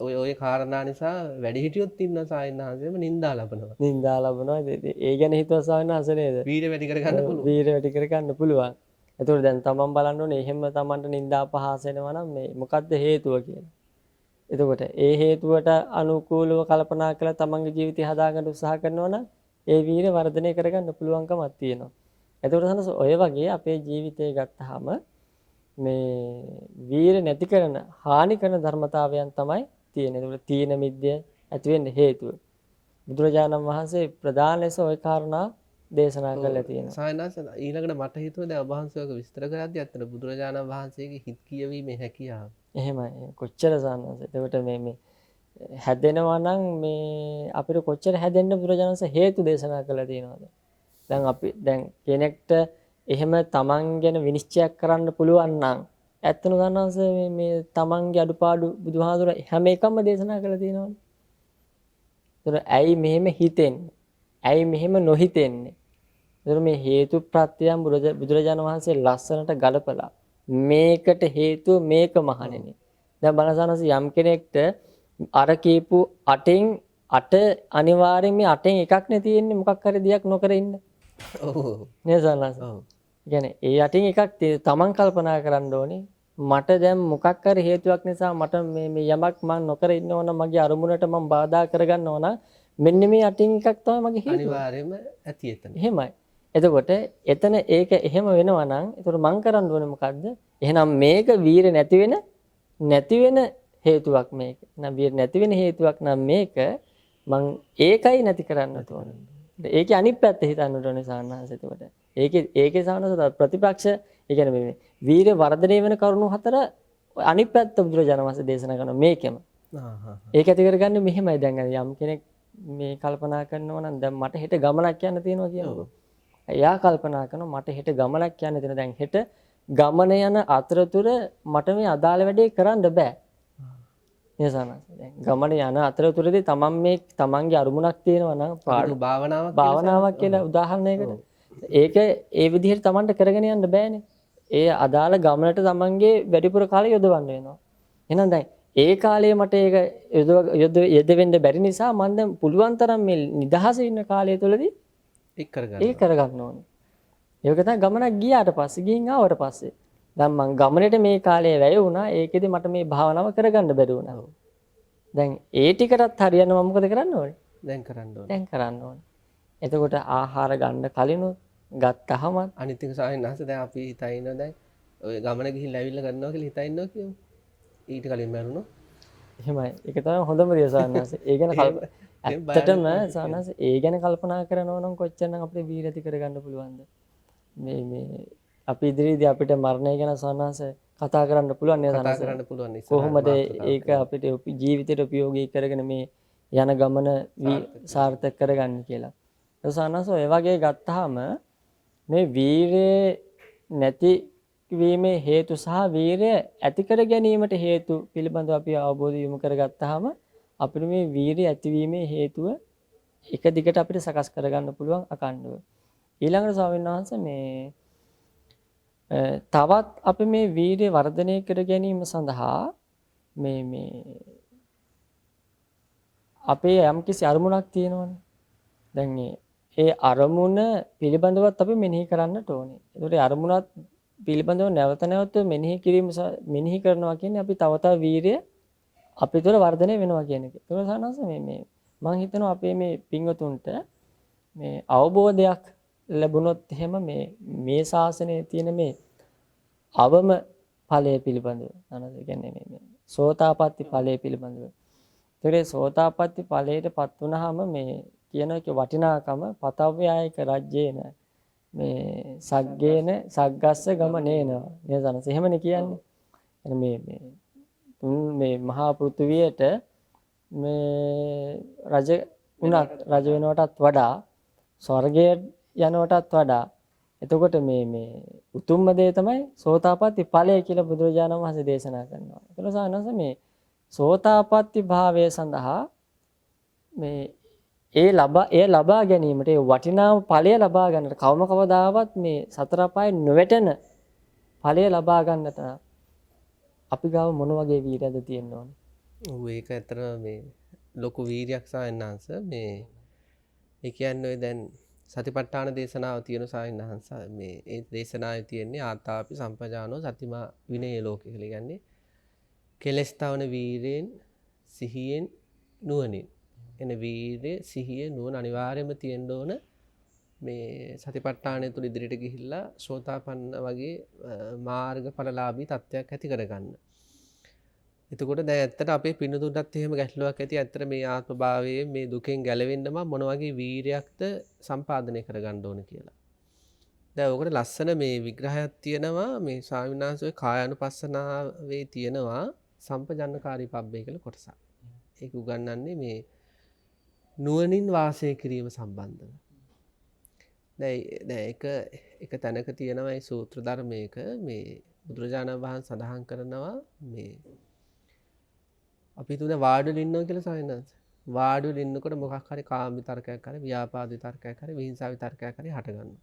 ඔය කාරණා නිසා වැඩි හිටියොත් ඉන්න සායනහසෙම නින්දා ලබනවා. නින්දා ලබනවා. ඒ ගැන හිතුව සායනහස නේද? වීර වැඩි කරගන්න පුළුවන්. වීර වැඩි කරගන්න පුළුවන්. ඒතකොට දැන් තමන් බලන්න ඕනේ එහෙම තමන්ට නින්දා පහස වෙනවා නම් මේ මොකද්ද හේතුව කියලා. එතකොට ඒ හේතුවට අනුකූලව කල්පනා කරලා තමන්ගේ ජීවිතය හදාගන්න උත්සාහ කරනවා නම් ඒ වීර වර්ධනය කරගන්න පුළුවන්කමක් තියෙනවා. එතකොට සනස ඔය වගේ අපේ ජීවිතය ගත්තාම මේ වීර නැති කරන හානි කරන ධර්මතාවයන් තමයි තියෙන්නේ. ඒකට තීන මිද්‍ය ඇති වෙන්න හේතුව. බුදුරජාණන් වහන්සේ ප්‍රධාන ලෙස ওই කාරණා දේශනා කරලා තියෙනවා. සායනස් ඊළඟට මට හිතුවා දැන් ඔබ වහන්සේක විස්තර කරද්දී අතන බුදුරජාණන් වහන්සේගේ හිත් කියවීමේ හැකියාව. එහෙමයි. කොච්චර සානස්. ඒකට මේ හැදෙනවා නම් මේ අපිට කොච්චර හැදෙන්න බුදුරජාණන් වහන්සේ හේතු දේශනා කරලා තියෙනවද? දැන් කෙනෙක්ට එහෙම තමන් ගැන විනිශ්චයක් කරන්න පුළුවන් නම් ඇත්තම ගන්නවස මේ තමන්ගේ අඩුපාඩු බුදුහාඳුර හැම එකම දේශනා කරලා තියෙනවනේ. ඒතර ඇයි මෙහෙම හිතෙන්නේ? ඇයි මෙහෙම නොහිතෙන්නේ? ඒතර මේ හේතු ප්‍රත්‍යයන් බුදුරජාණන් වහන්සේ ලස්සනට ගලපලා මේකට හේතුව මේක මහණෙනි. දැන් බලසනස යම් කෙනෙක්ට අර කීපු 8න් 8 අනිවාර්යෙන් මේ 8න් එකක් නේ තියෙන්නේ මොකක් හරි දෙයක් නොකර ඉන්න. ඔව්. නේද සනස? ඔව්. කියන්නේ ඒ 8න් එකක් තමන් කල්පනා කරන්න ඕනේ. මට දැන් මොකක් හරි හේතුවක් නිසා මට මේ යමක් මම නොකර ඉන්නව නම් මගේ අරමුණට මම බාධා කරගන්නව නම් මෙන්න මේ 8න් එකක් තමයි මගේ හේතුව. අනිවාර්යයෙන්ම ඇති එතන. එහෙමයි. එතකොට එතන ඒක එහෙම වෙනවා නම් එතකොට මං කරන්න ඕනේ මොකද්ද? එහෙනම් මේක වීර නැති වෙන හේතුවක් මේක. නම් වීර නැති වෙන හේතුවක් නම් මේක මං ඒකයි නැති කරන්න ඕනේ. ඒකේ අනිත් පැත්ත හිතන්න ඕනේ සාහනහස එතකොට. ඒකේ සාහනහස ප්‍රතිපක්ෂ ඒ කියන්නේ මේ වීර වර්ධනය වෙන කරුණු හතර අනිත් පැත්ත බුදුරජාණන් වහන්සේ දේශනා කරන මේකෙම. ඒක ඇති කරගන්නේ මෙහෙමයි දැන් යම් කෙනෙක් මේ කල්පනා කරනවා නම් දැන් මට හෙට ගමනක් යන්න තියෙනවා කියනකො. එයා කල්පනා කරනවා මට හෙට ගමනක් යන්න තියෙනවා. දැන් හෙට ගමන යන අතරතුර මට මේ අදාළ වැඩේ කරන්න බෑ. නේසනස්. දැන් ගමන යන අතරතුරදී තමන්ගේ අරමුණක් තියෙනවා නම් පාඩු භාවනාවක් කියලා උදාහරණයකට. ඒක ඒ විදිහට තමන්ට කරගෙන යන්න බෑනේ. ඒ අදාළ ගමනට තමන්ගේ වැඩිපුර කාලය යොදවන්න වෙනවා. එහෙනම් දැන් ඒ කාලේ මට ඒක යොදවෙන්න බැරි නිසා මම දැන් පුළුවන් තරම් මේ නිදහසේ ඉන්න කාලය තුළදී ඒක කරගන්න ඕනේ. ඒක තමයි ගමනක් ගියාට පස්සේ ගිහින් ආවට පස්සේ. දැන් මං ගමනට මේ කාලේ වැය වුණා. ඒකෙදි මට මේ භාවනාව කරගන්න බැරි වුණා. දැන් ඒ ටිකටත් හරියන්න මම මොකද කරන්න ඕනේ? දැන් කරන්න ඕනේ. එතකොට ආහාර ගන්න කලිනුත් ගත්තහම අනිත් එක සායනහස දැන් අපි හිතයින දැන් ඔය ගමන ගිහිල්ලා ඇවිල්ලා ගන්නවා කියලා හිතයින්නවා කියමු. ඊට කලින් මැරුණොත් එහෙමයි. ඒක තමයි හොඳම දේ සාහනහස. ඒ ගැන ඇත්තටම සාහනහස ඒ ගැන කල්පනා කරනවා නම් කොච්චරනම් අපිට වීර ඇති කරගන්න පුළුවන්ද? මේ අපි ඉදිරියේදී අපිට මරණය ගැන සවනාස කතා කරන්න පුළුවන් නේද කතා සවනාස? කරන්න පුළුවන් කොහොමද ඒක අපිට ජීවිතයට උපයෝගී කරගෙන මේ යන ගමන සාර්ථක කරගන්න කියලා. ඒ සවනාස ඔය වගේ ගත්තාම මේ වීරය නැති වීමේ හේතු සහ වීරය ඇති කර ගැනීමට හේතු පිළිබඳව අපි අවබෝධ යොමු කරගත්තාම අපිට මේ වීරය ඇතිවීමේ හේතුව එක දිගට අපිට සකස් කරගන්න පුළුවන් අකණ්ඩව. ඊළඟට ස්වාමීන් වහන්සේ මේ තවත් අපි මේ වීර්ය වර්ධනය කර ගැනීම සඳහා මේ අපේ යම්කිසි අරමුණක් තියෙනවනේ. දැන් ඒ අරමුණ පිළිබඳවත් අපි මෙනෙහි කරන්නට ඕනේ. ඒකට අරමුණත් පිළිබඳව නැවත නැවත මෙනෙහි කරනවා කියන්නේ අපි තව තව වීර්ය අපි තුළ වර්ධනය වෙනවා කියන එක. ඒක සානස මේ මම හිතනවා අපේ මේ පින්වතුන්ට මේ අවබෝධයක් ලැබුණොත් එහෙම මේ ශාසනයේ තියෙන මේ අවම ඵලය පිළිබඳව අනද කියන්නේ මේ සෝතාපට්ටි ඵලය පිළිබඳව. ඒකේ සෝතාපට්ටි ඵලයටපත් වුනහම මේ කියන එක වටිනාකම පතව්‍යායක රජ්‍යේන මේ සග්ගේන සග්ගස්ස ගමනේන නේදනස එහෙමනේ කියන්නේ. මේ මහා පෘථුවියට මේ රජ වුණත් රජ වෙනවටත් වඩා ස්වර්ගයේ යනවටත් වඩා එතකොට මේ උතුම්ම දේ තමයි සෝතාපට්ටි ඵලය කියලා බුදුරජාණන් වහන්සේ දේශනා කරනවා. ඒකල සානස මේ සෝතාපට්ටි භාවය සඳහා මේ ඒ ලබා ගැනීමට ඒ වටිනා ඵලය ලබා ගන්නට කවදාවත් මේ සතර පාය නොවැටෙන ඵලය ලබා ගන්නට අපි ගාව මොන වගේ වීර්යද තියෙන්න ඕනේ? ඔව් ඒක ඇත්තට මේ ලොකු වීර්යයක් සායනහංශ මේ ඒ කියන්නේ දැන් සතිපට්ඨාන දේශනාව තියෙන සායනහංශ මේ ඒ දේශනාවේ තියෙන්නේ ආතාපි සම්පජානෝ සතිමා විනය ලෝකේ කියලා කියන්නේ කෙලස් තවන වීරයෙන් සිහියෙන් නුවණින් එන වීර්ය සිහිය නුවණ අනිවාර්යයෙන්ම තියෙන්න ඕන මේ සතිපට්ඨානය තුළ ඉදිරියට ගිහිල්ලා සෝතාපන්න වගේ මාර්ගඵලලාභී තත්ත්වයක් ඇති කරගන්න. එතකොට දැන් ඇත්තට අපේ පින්නතුන්ටත් එහෙම ගැටලුවක් ඇති. ඇත්තට මේ ආත්ම භාවයේ මේ දුකෙන් ගැලවෙන්න මම මොන වගේ වීරයක්ද සම්පාදනය කරගන්න ඕන කියලා. දැන් ඔකට ලස්සන මේ විග්‍රහයක් තියෙනවා මේ ස්වාමීන් වහන්සේ කායානුපස්සනාවේ තියෙනවා සම්පජන්නකාරී පබ්බේ කියලා කොටසක්. ඒක උගන්වන්නේ මේ නුවණින් වාසය කිරීම සම්බන්ධව. දැන් එක තැනක තියෙනවා මේ සූත්‍ර ධර්මයක මේ බුදුරජාණන් වහන්සේ සඳහන් කරනවා මේ අපි තුන වාඩිව ඉන්නවා කියලා සායනස්. වාඩිව ඉන්නකොට මොකක් හරි කාම විතර්කයක් හරි ව්‍යාපාද විතර්කයක් හරි විහිංසාව විතර්කයක් හරි හට ගන්නවා.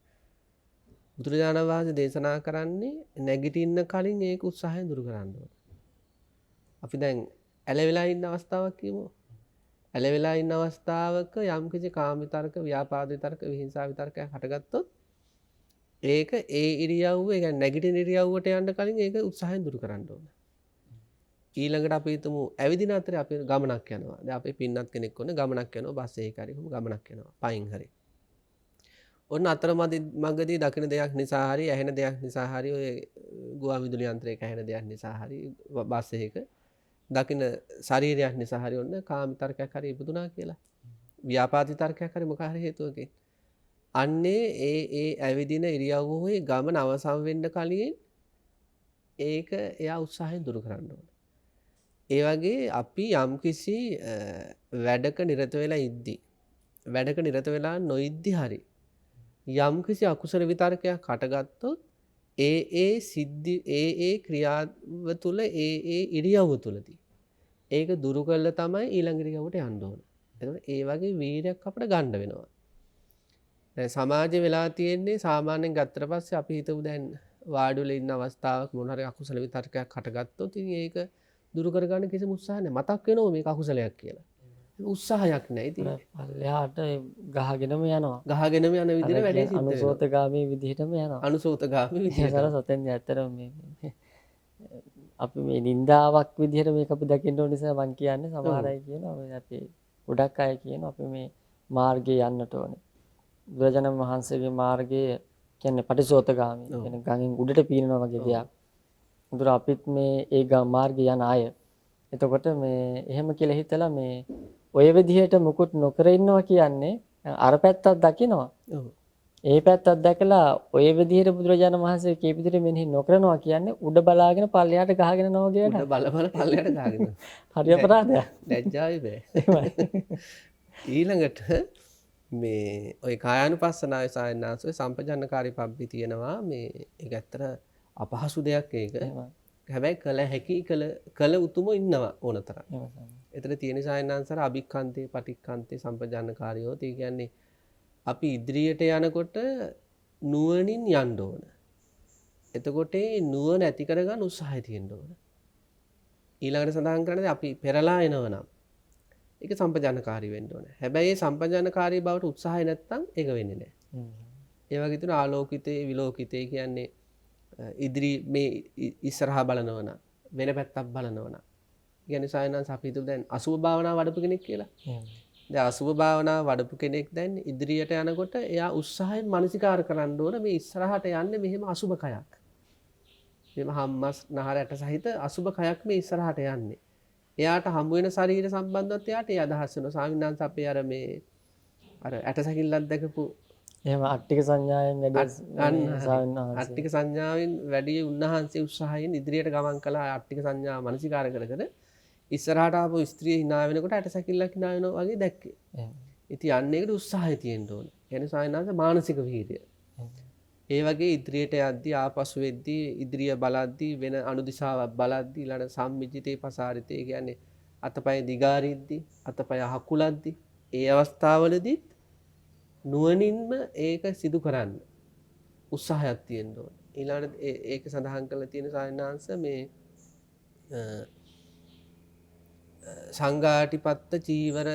බුදුරජාණන් වහන්සේ දේශනා කරන්නේ නැගිටින්න කලින් ඒක උත්සාහයෙන් දුරු කරන්න ඕන. අපි දැන් ඇලවිලා ඉන්න අවස්ථාවක් කියමු. ඇලවිලා ඉන්න අවස්ථාවක යම් කිසි කාම විතර්ක ව්‍යාපාද විතර්ක විහිංසාව විතර්කයක් හටගත්තොත් ඒක ඒ ඉරියව්ව ඒ කියන්නේ නැගිටින ඉරියව්වට යන්න කලින් ඒක උත්සාහයෙන් දුරු කරන්න ඕන. ඊළඟට අපි හිතමු ඇවිදින අතරේ අපි ගමනක් යනවා. දැන් අපේ පින්නත් කෙනෙක් වුණ ගමනක් යනවා බස් එකේ හරි ගමනක් යනවා පයින් හරි. ඔන්න අතරමඟදී දකින දෙයක් නිසා හරි ඇහෙන දෙයක් නිසා හරි ඔය ගුවන් විදුලි යන්ත්‍රයක ඇහෙන දෙයක් නිසා හරි බස් එකක දකින ශරීරයක් නිසා හරි ඔන්න කාම විතර්කයක් හරි ඉපදුනා කියලා. ව්‍යාපාද විතර්කයක් හරි මොකක් හරි හේතුවකින්. අන්නේ ඒ ඇවිදින ඉරියව්වේ ගමන අවසන් වෙන්න කලින් ඒක එයා උත්සාහයෙන් දුරු කරන්න ඕන. ඒ වගේ අපි යම්කිසි වැඩක නිරත වෙලා ඉද්දි වැඩක නිරත වෙලා නොඉද්දි හරි යම්කිසි අකුසල විතර්කයක් හටගත්තොත් ඒ සිද්ධි ඒ ක්‍රියාව තුළ ඒ ඉරියව්ව තුළදී ඒක දුරු කළා තමයි ඊළඟ ඉරියව්වට යන්න ඕන. එතකොට ඒ වගේ වීර්යයක් අපිට ගන්න වෙනවා. දැන් සමාජේ වෙලා තියෙන්නේ සාමාන්‍යයෙන් ගත්තට පස්සේ අපි හිතමු දැන් වාඩි වෙලා ඉන්න අවස්ථාවක මොන හරි අකුසල විතර්කයක් හටගත්තොත් ඉතින් ඒක දුරු කරගන්න කිසිම උත්සාහ නැහැ. මතක් වෙනවා මේක අකුසලයක් කියලා. උත්සාහයක් නැහැ. ඉතින් පල්ලෙහාට ගහගෙනම යනවා. ගහගෙනම යන විදිහට වැඩේ සිද්ධ වෙනවා. අනුසෝතගාමී විදිහටම යනවා. අනුසෝතගාමී විදිහට. ඒක සතෙන් ඇත්තටම මේ අපි මේ නින්දාවක් විදිහට මේක අපි දකින්න ඕන නිසා මම කියන්නේ සමහර අය කියනවා අපි ගොඩක් අය කියනවා අපි මේ මාර්ගේ යන්නට ඕනේ. බුදුරජාණන් වහන්සේගේ මාර්ගය කියන්නේ පටිසෝතගාමී. කියන්නේ ගඟෙන් උඩට පීනනවා වගේ දෙයක්. උදුර අපිත් මේ ඒ මාර්ගේ යන අය. එතකොට මේ එහෙම කියලා හිතලා මේ ඔය විදිහට මුකුත් නොකර ඉන්නවා කියන්නේ අර පැත්තක් දකිනවා. ඔව්. ඒ පැත්තත් දැකලා ඔය විදිහට බුදුරජාණන් වහන්සේ කියපු විදිහට මෙනෙහි නොකරනවා කියන්නේ උඩ බලාගෙන පල්ලයට ගහගෙන යනවා උඩ කියලා. බල බල පල්ලයට දාගෙන. හරි අපරාධයක්. ලැජ්ජාවයි බෑ. එහෙමයි. ඊළඟට මේ ඔය කායානුපස්සනාවේ සායනාසෝ සම්පජන්නකාරී පබ්බි තියෙනවා මේ ඒක ඇත්තට අපහසු දෙයක් ඒක. එහෙමයි. හැබැයි කළ හැකි කළ උතුමෝ ඉන්නවා ඕන තරම්. එහෙමයි. එතන තියෙන සායනාංශර අභික්ඛන්තේ පටික්ඛන්තේ සම්පජන්නකාරියෝ ඒ කියන්නේ අපි ඉදිරියට යනකොට නුවණින් යන්න ඕන. එතකොට නුවණ ඇති කරගන්න උත්සාහය තියෙන්න ඕන. ඊළඟට සඳහන් කරන්නේ අපි පෙරලා එනවනම් ඒක සම්පජානකාරී වෙන්න ඕනේ. හැබැයි මේ සම්පජානකාරී බවට උත්සාහය නැත්තම් ඒක වෙන්නේ නැහැ. ඒ වගේ තුන ආලෝකිතේ විලෝකිතේ කියන්නේ ඉදිරි මේ ඉස්සරහා බලනවන වෙන පැත්තක් බලනවන. කියන්නේ සායනන්ස අපි හිතුව දැන් අසුභ භාවනාව වඩපු කෙනෙක් කියලා. දැන් අසුභ භාවනාව වඩපු කෙනෙක් දැන් ඉදිරියට යනකොට එයා උත්සාහයෙන් මානසිකාර කරන්න ඕන මේ ඉස්සරහට යන්නේ මෙහෙම අසුභ කයක්. මෙහෙම හම්මස් නහර ඇට සහිත අසුභ කයක් මේ ඉස්සරහට යන්නේ. එයාට හමු වෙන ශරීර සම්බන්ධවත් එයාට ඒ අදහස් වෙනවා. ස්වාමීන් වහන්සේ අපේ අර මේ අර ඇටසැකිල්ලක් දැකපු එහෙම අට්ටික සංඥාවෙන් වැඩි අට්ටික සංඥාවෙන් වැඩි උන්වහන්සේ උත්සාහයෙන් ඉදිරියට ගමන් කළා. අට්ටික සංඥා මනසිකාර කර කර ඉස්සරහට ආපු ස්ත්‍රිය hina වෙනකොට ඇටසැකිල්ලක් hina වෙනවා වගේ දැක්කේ. ඉතින් යන්නේකට උත්සාහය තියෙන්න ඕනේ. එනේ ස්වාමීන් වහන්සේ මානසික වීර්යය. ඒ වගේ ඉදිරියට යද්දී ආපසු වෙද්දී ඉදිරිය බලද්දී වෙන අනුදිශාවක් බලද්දී ඊළඟ සම්මිජිතේ පසාරිතේ කියන්නේ අතපය දිගාරිද්දී අතපය හකුලද්දී ඒ අවස්ථාවවලදී නුවණින්ම ඒක සිදු කරන්න උත්සාහයක් තියෙන්න ඕනේ. ඊළඟට ඒක සඳහන් කරලා තියෙන සායනාංශ මේ සංඝාටිපත්ත චීවර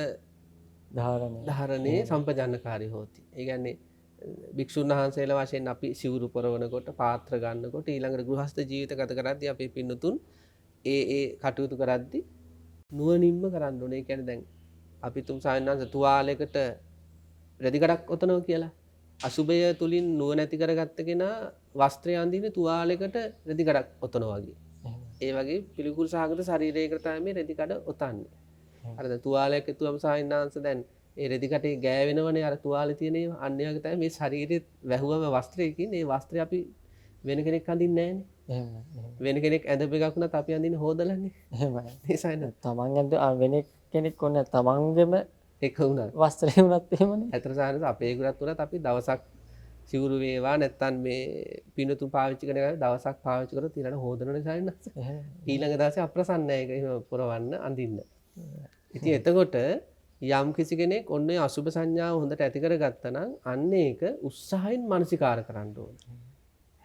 ධාරණේ සම්පජානකාරී හොති. ඒ කියන්නේ භික්ෂුන් වහන්සේලා වශයෙන් අපි සිවුරු පොරවනකොට පාත්‍ර ගන්නකොට ඊළඟට ගෘහස්ත ජීවිත ගත කරද්දී අපේ පින්නතුන් ඒ කටයුතු කරද්දී නුවණින්ම කරන්න ඕනේ. ඒ කියන්නේ දැන් අපි තුන් සායනන්ස තුවාලයකට රෙදි කඩක් ඔතනවා කියලා. අසුබය තුලින් නුවණ ඇති කරගත්ත කෙනා වස්ත්‍රය අඳින්නේ තුවාලයකට රෙදි කඩක් ඔතනවා වගේ. ඒ වගේ පිළිකුල් සහගත ශරීරයකට තමයි මේ රෙදි කඩ ඔතන්නේ. අර දැන් තුවාලයක් එතුවම සායනන්ස දැන් ඒ රෙදි කටේ ගෑවෙනවනේ අර තුවාලේ තියෙන ඒවා. අන්න ඒ වගේ තමයි මේ ශරීරෙත් වැහුවම වස්ත්‍රයකින් ඒ වස්ත්‍රය අපි වෙන කෙනෙක් අඳින්නේ නැහනේ. වෙන කෙනෙක් ඇඳපු එකක් උනත් අපි අඳින්නේ හොදලානේ. එහෙමයි. ඒ සයින තමන් ඇඳ වෙන කෙනෙක් ඕනේ තමන්ගෙම එක උනත් වස්ත්‍රය උනත් එහෙමනේ. ඇතර සායනස අපේ ගුණත් උනත් අපි දවසක් සිවුරු වේවා නැත්තම් මේ පිනතුන් පාවිච්චි කරන එක දවසක් පාවිච්චි කරලා ඊළඟ හොදනනේ සයිනස. ඊළඟ දවසේ අප්‍රසන්නයි ඒක එහෙම පුරවන්න අඳින්න. ඉතින් එතකොට යම් කිසි කෙනෙක් ඔන්න ඔය අසුබ සංඥාව හොඳට ඇති කරගත්තා නම් අන්න ඒක උත්සාහයෙන් මානසිකාර කරන්න ඕනේ.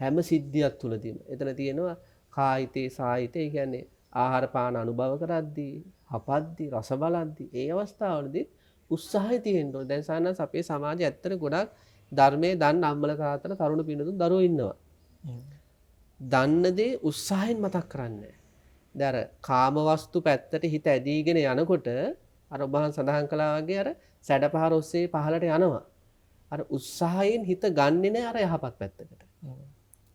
හැම සිද්ධියක් තුලදීම. එතන තියෙනවා කායිතේ සායිතේ කියන්නේ ආහාර පාන අනුභව කරද්දී, හපද්දී, රස බලද්දී ඒ අවස්ථාවලදී උත්සාහය තියෙන්න ඕනේ. දැන් සානස් අපේ සමාජයේ ඇත්තට ගොඩක් ධර්මයේ දන්න අම්මලා තාත්තලා තරුණ පින්නතුන් දරුවෝ ඉන්නවා. දන්න දේ උත්සාහයෙන් මතක් කරන්නේ. දැන් අර කාම වස්තු පැත්තට හිත ඇදීගෙන යනකොට අර ඔබහන් සඳහන් කළා වගේ අර සැඩපහර ඔස්සේ පහළට යනවා. අර උත්සාහයෙන් හිත ගන්නෙ නෑ අර යහපත් පැත්තකට.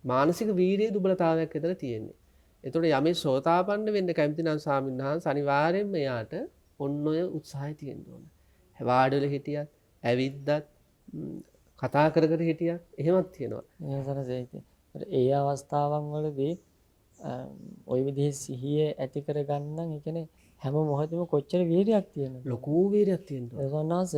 මානසික වීරිය දුබලතාවයක් විතර තියෙන්නේ. ඒතකොට යමේ සෝතාපන්න වෙන්න කැමති නම් ස්වාමීන් වහන්සේ අනිවාර්යෙන්ම එයාට ඔන්න ඔය උත්සාහය තියෙන්න ඕන. වාඩිවල හිටියත්, ඇවිද්දත්, කතා කර කර හිටියත් එහෙමත් තියෙනවා. ඒ අවස්ථාවන් වලදී ওই විදිහේ සිහිය ඇති කරගන්න ඒ කියන්නේ හැම මොහොතෙම කොච්චර වීරියක් තියෙනවද? ලොකු වීරියක් තියෙනවා. ඒ සන්නාස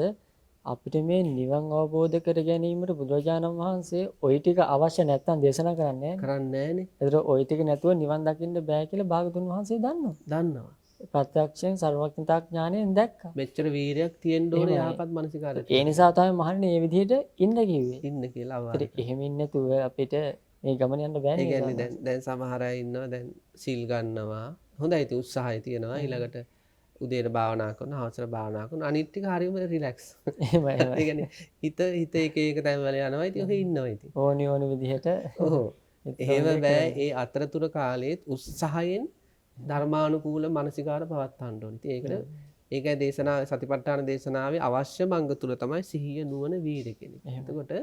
අපිට මේ නිවන් අවබෝධ කර ගැනීමට බුදුරජාණන් වහන්සේ ওই ටික අවශ්‍ය නැත්තම් දේශනා කරන්නේ නැහනේ. ඒතර ওই ටික නැතුව නිවන් දකින්න බෑ කියලා භාගතුන් වහන්සේ දන්නවා. ප්‍රත්‍යක්ෂයෙන් සර්වඥතා ඥාණයෙන් දැක්කා. මෙච්චර වීරියක් තියෙන්න ඕනේ යහපත් මානසිකාරය. ඒ නිසා තමයි මහන්නේ මේ විදිහට ඉන්න කිව්වේ. ඉන්න කියලා අවවාද. එහෙම ඉන්නේ නැතුව අපිට මේ ගමන යන්න බෑනේ. ඒ කියන්නේ දැන් සමහර අය ඉන්නවා දැන් සිල් ගන්නවා. හොඳයි ඉතින් උත්සාහය තියෙනවා. ඊළඟට උදේට භාවනා කරනවා, හවසට භාවනා කරනවා. අනිත් ටික හරියම රිලැක්ස්. එහෙමයි. ඒ කියන්නේ හිත එක තැන් වල යනවා. ඉතින් ඔහේ ඉන්නවා ඉතින්. ඕනි විදිහට. ඔව්. එහෙම බෑ. ඒ අතරතුර කාලෙත් උත්සාහයෙන් ධර්මානුකූල මානසිකාර පවත්වන්න ඕනේ. ඉතින් ඒකයි දේශනා සතිපට්ඨාන දේශනාවේ අවශ්‍යම අංග තුල තමයි සිහිය නුවණ වීරිය කියන්නේ. එතකොට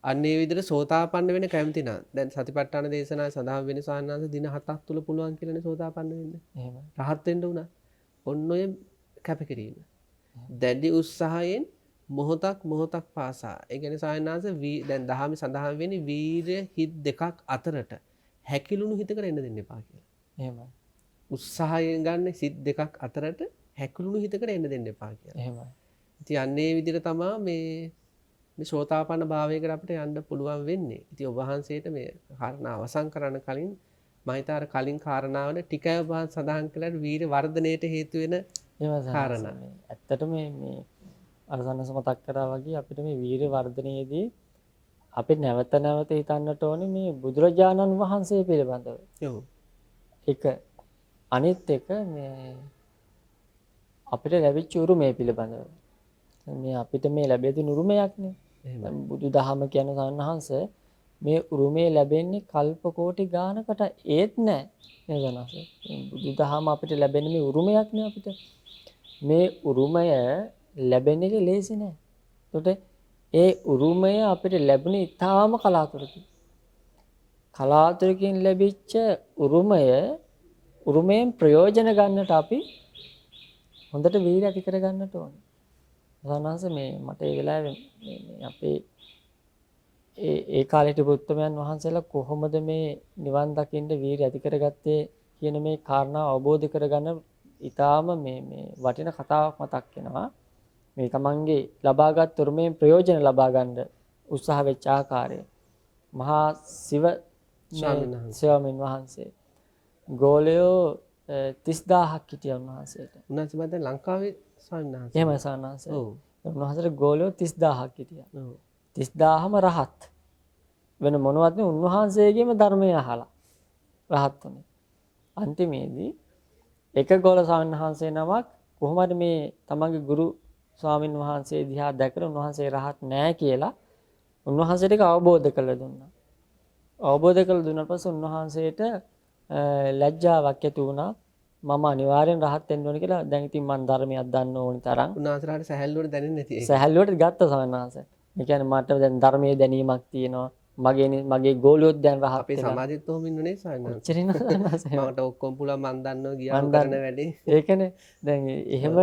අන්නේ විදිහට සෝතාපන්න වෙන්න කැමති නම් දැන් සතිපට්ඨාන දේශනාවේ සඳහන් වෙන සාහනංශ දින 7ක් තුල පුළුවන් කියලානේ සෝතාපන්න වෙන්න. එහෙමයි. රහත් වෙන්න උනා. ඔන්න ඔය කැපකිරීම. දැඩි උත්සාහයෙන් මොහොතක් පාසා. ඒ කියන්නේ සායනාස දැන් දහමේ සඳහන් වෙන්නේ වීරය හිත් දෙකක් අතරට හැකිලුණු හිතකට එන්න දෙන්න එපා කියලා. එහෙමයි. උත්සාහයෙන් ගන්න සිත් දෙකක් අතරට හැකිලුණු හිතකට එන්න දෙන්න එපා කියලා. එහෙමයි. ඉතින් අන්නේ විදිහට තමයි මේ සෝතාපන්න භාවයකට අපිට යන්න පුළුවන් වෙන්නේ. ඉතින් ඔබ වහන්සේට මේ කාරණා අවසන් කරන්න කලින් මම හිතාර කලින් කාරණාවල ටිකයි ඔබ සඳහන් කළාට වීර වර්ධනයට හේතු වෙන කාරණා. ඇත්තටම මේ අරසන්නස මතක් කරා වගේ අපිට මේ වීර වර්ධනයේදී අපි නැවත නැවත හිතන්නට ඕනේ මේ බුදුරජාණන් වහන්සේ පිළිබඳව. ඔව්. එක අනිත් එක මේ අපිට ලැබිච්ච උරුමය පිළිබඳව. මේ අපිට මේ ලැබෙන උරුමයක්නේ. බුදුදහම කියන සන්නහංශ මේ උරුමය ලැබෙන්නේ කල්ප කෝටි ගානකට ඒත් නෑ නේද? බුදුදහම අපිට ලැබෙන මේ උරුමයක් නේ අපිට. මේ උරුමය ලැබෙන එක ලේසි නෑ. ඒකට ඒ උරුමය අපිට ලැබුණේ ඊටාම කලාතුරකින්. කලාතුරකින් ලැබිච්ච උරුමයෙන් ප්‍රයෝජන ගන්නට අපි හොඳට වීර්ය ඇති කර ගන්නට ඕනේ. සානංශ මේ මට ඒ වෙලාවේ මේ අපේ ඒ කාලේ හිටපු උත්තමයන් වහන්සේලා කොහොමද මේ නිවන් දකින්න වීර්ය ඇති කරගත්තේ කියන මේ කාරණාව අවබෝධ කරගන්න ඊටාම මේ වටින කතාවක් මතක් වෙනවා. මේ තමන්ගේ ලබාගත් උරුමයෙන් ප්‍රයෝජන ලබා ගන්න උත්සාහ වෙච්ච ආකාරය. මහා සිව ස්වාමීන් වහන්සේ ගෝලයෝ 30000ක් හිටියා උන්වහන්සේට. උන්වහන්සේ මම දැන් ලංකාවේ ස්වාමීන් වහන්සේ. එහෙමයි ස්වාමීන් වහන්සේ. ඔව්. උන්වහන්සේට ගෝලයෝ 30000ක් හිටියා. ඔව්. 30000ම රහත්. වෙන මොනවත් නෙවෙයි උන්වහන්සේගේම ධර්මය අහලා රහත් වුණේ. අන්තිමේදී එක ගෝල ස්වාමීන් වහන්සේ නමක් කොහොමද මේ තමන්ගේ ගුරු ස්වාමීන් වහන්සේ දිහා දැකලා උන්වහන්සේ රහත් නෑ කියලා උන්වහන්සේට ඒක අවබෝධ කරලා දුන්නා. අවබෝධ කරලා දුන්නාට පස්සේ උන්වහන්සේට ලැජ්ජාවක් ඇති වුණා. මම අනිවාර්යෙන් රහත් වෙන්න ඕනේ කියලා. දැන් ඉතින් මම ධර්මයක් දන්න ඕනි තරම්. උන්වහන්සේලාට සැහැල්ලුවට දැනෙන්නේ නැති ඒක. සැහැල්ලුවට ගත්ත සමනහස. ඒ කියන්නේ මට දැන් ධර්මයේ දැනීමක් තියෙනවා. මගේ ගෝලියොත් දැන් රහත් අපේ සමාජෙත් ඔහොම ඉන්නනේ සායනා. ඔච්චරින් මට ඔක්කොම පුළුවන් මන් දන්නවා ගියාම කරන වැඩේ. ඒකනේ. දැන් එහෙම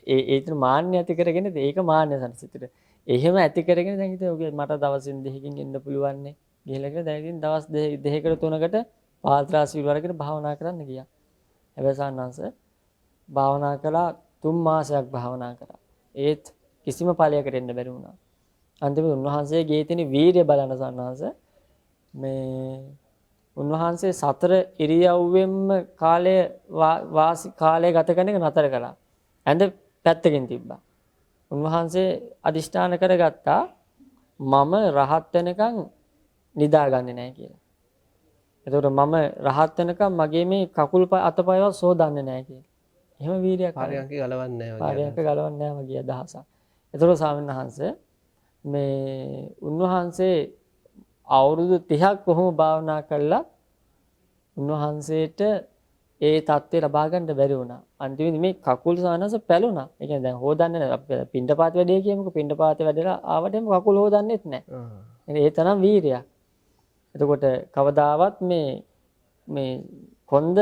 ඒතර මාන්නය ඇති කරගෙන ඒක මාන්නය සංසිතට. එහෙම ඇති කරගෙන දැන් ඉතින් ඔගේ මට දවසින් දෙකකින් එන්න පුළුවන් නේ. ගිහලා කියලා දැන් ඉතින් දවස් දෙකකට තුනකට පාත්‍රාසීල් වරකට භාවනා කරන්න ගියා. හැබැයි සාන්නංශ භාවනා කළා 3 මාසයක් භාවනා කරා. ඒත් කිසිම ඵලයකට එන්න බැරි වුණා. අන්තිමට උන්වහන්සේගේ තියෙන වීරිය බලන සාන්නංශ මේ උන්වහන්සේ 4 ඉරියව්වෙන්ම කාලය ගත කරන එක නතර කළා. ඇඳ පැත්තකින් තිබ්බා. උන්වහන්සේ අදිෂ්ඨාන කරගත්තා මම රහත් වෙනකන් නිදාගන්නේ නැහැ කියලා. එතකොට මම රහත් වෙනකම් මගේ මේ කකුල් අතපයවත් සෝදන්නේ නැහැ කියලා. එහෙම වීර්යයක් පාරයන්ක ගලවන්නේ නැහැ වගේ. පාරයන්ක ගලවන්නේ නැහැ වගේ අදහසක්. එතකොට ස්වාමීන් වහන්සේ මේ උන්වහන්සේ අවුරුදු 30ක් කොහොම භාවනා කළා උන්වහන්සේට ඒ தත්ත්වය ලබා ගන්න බැරි වුණා. අන්තිමේදී මේ කකුල් සානස පැලුණා. ඒ කියන්නේ දැන් හොදන්නේ නැහැ. අපි පින්ඩපාත වැඩේ කියමුකෝ. පින්ඩපාතේ වැඩලා ආවට එම කකුල් හොදන්නෙත් නැහැ. ඒ තරම් වීරියක්. එතකොට කවදාවත් මේ කොන්ද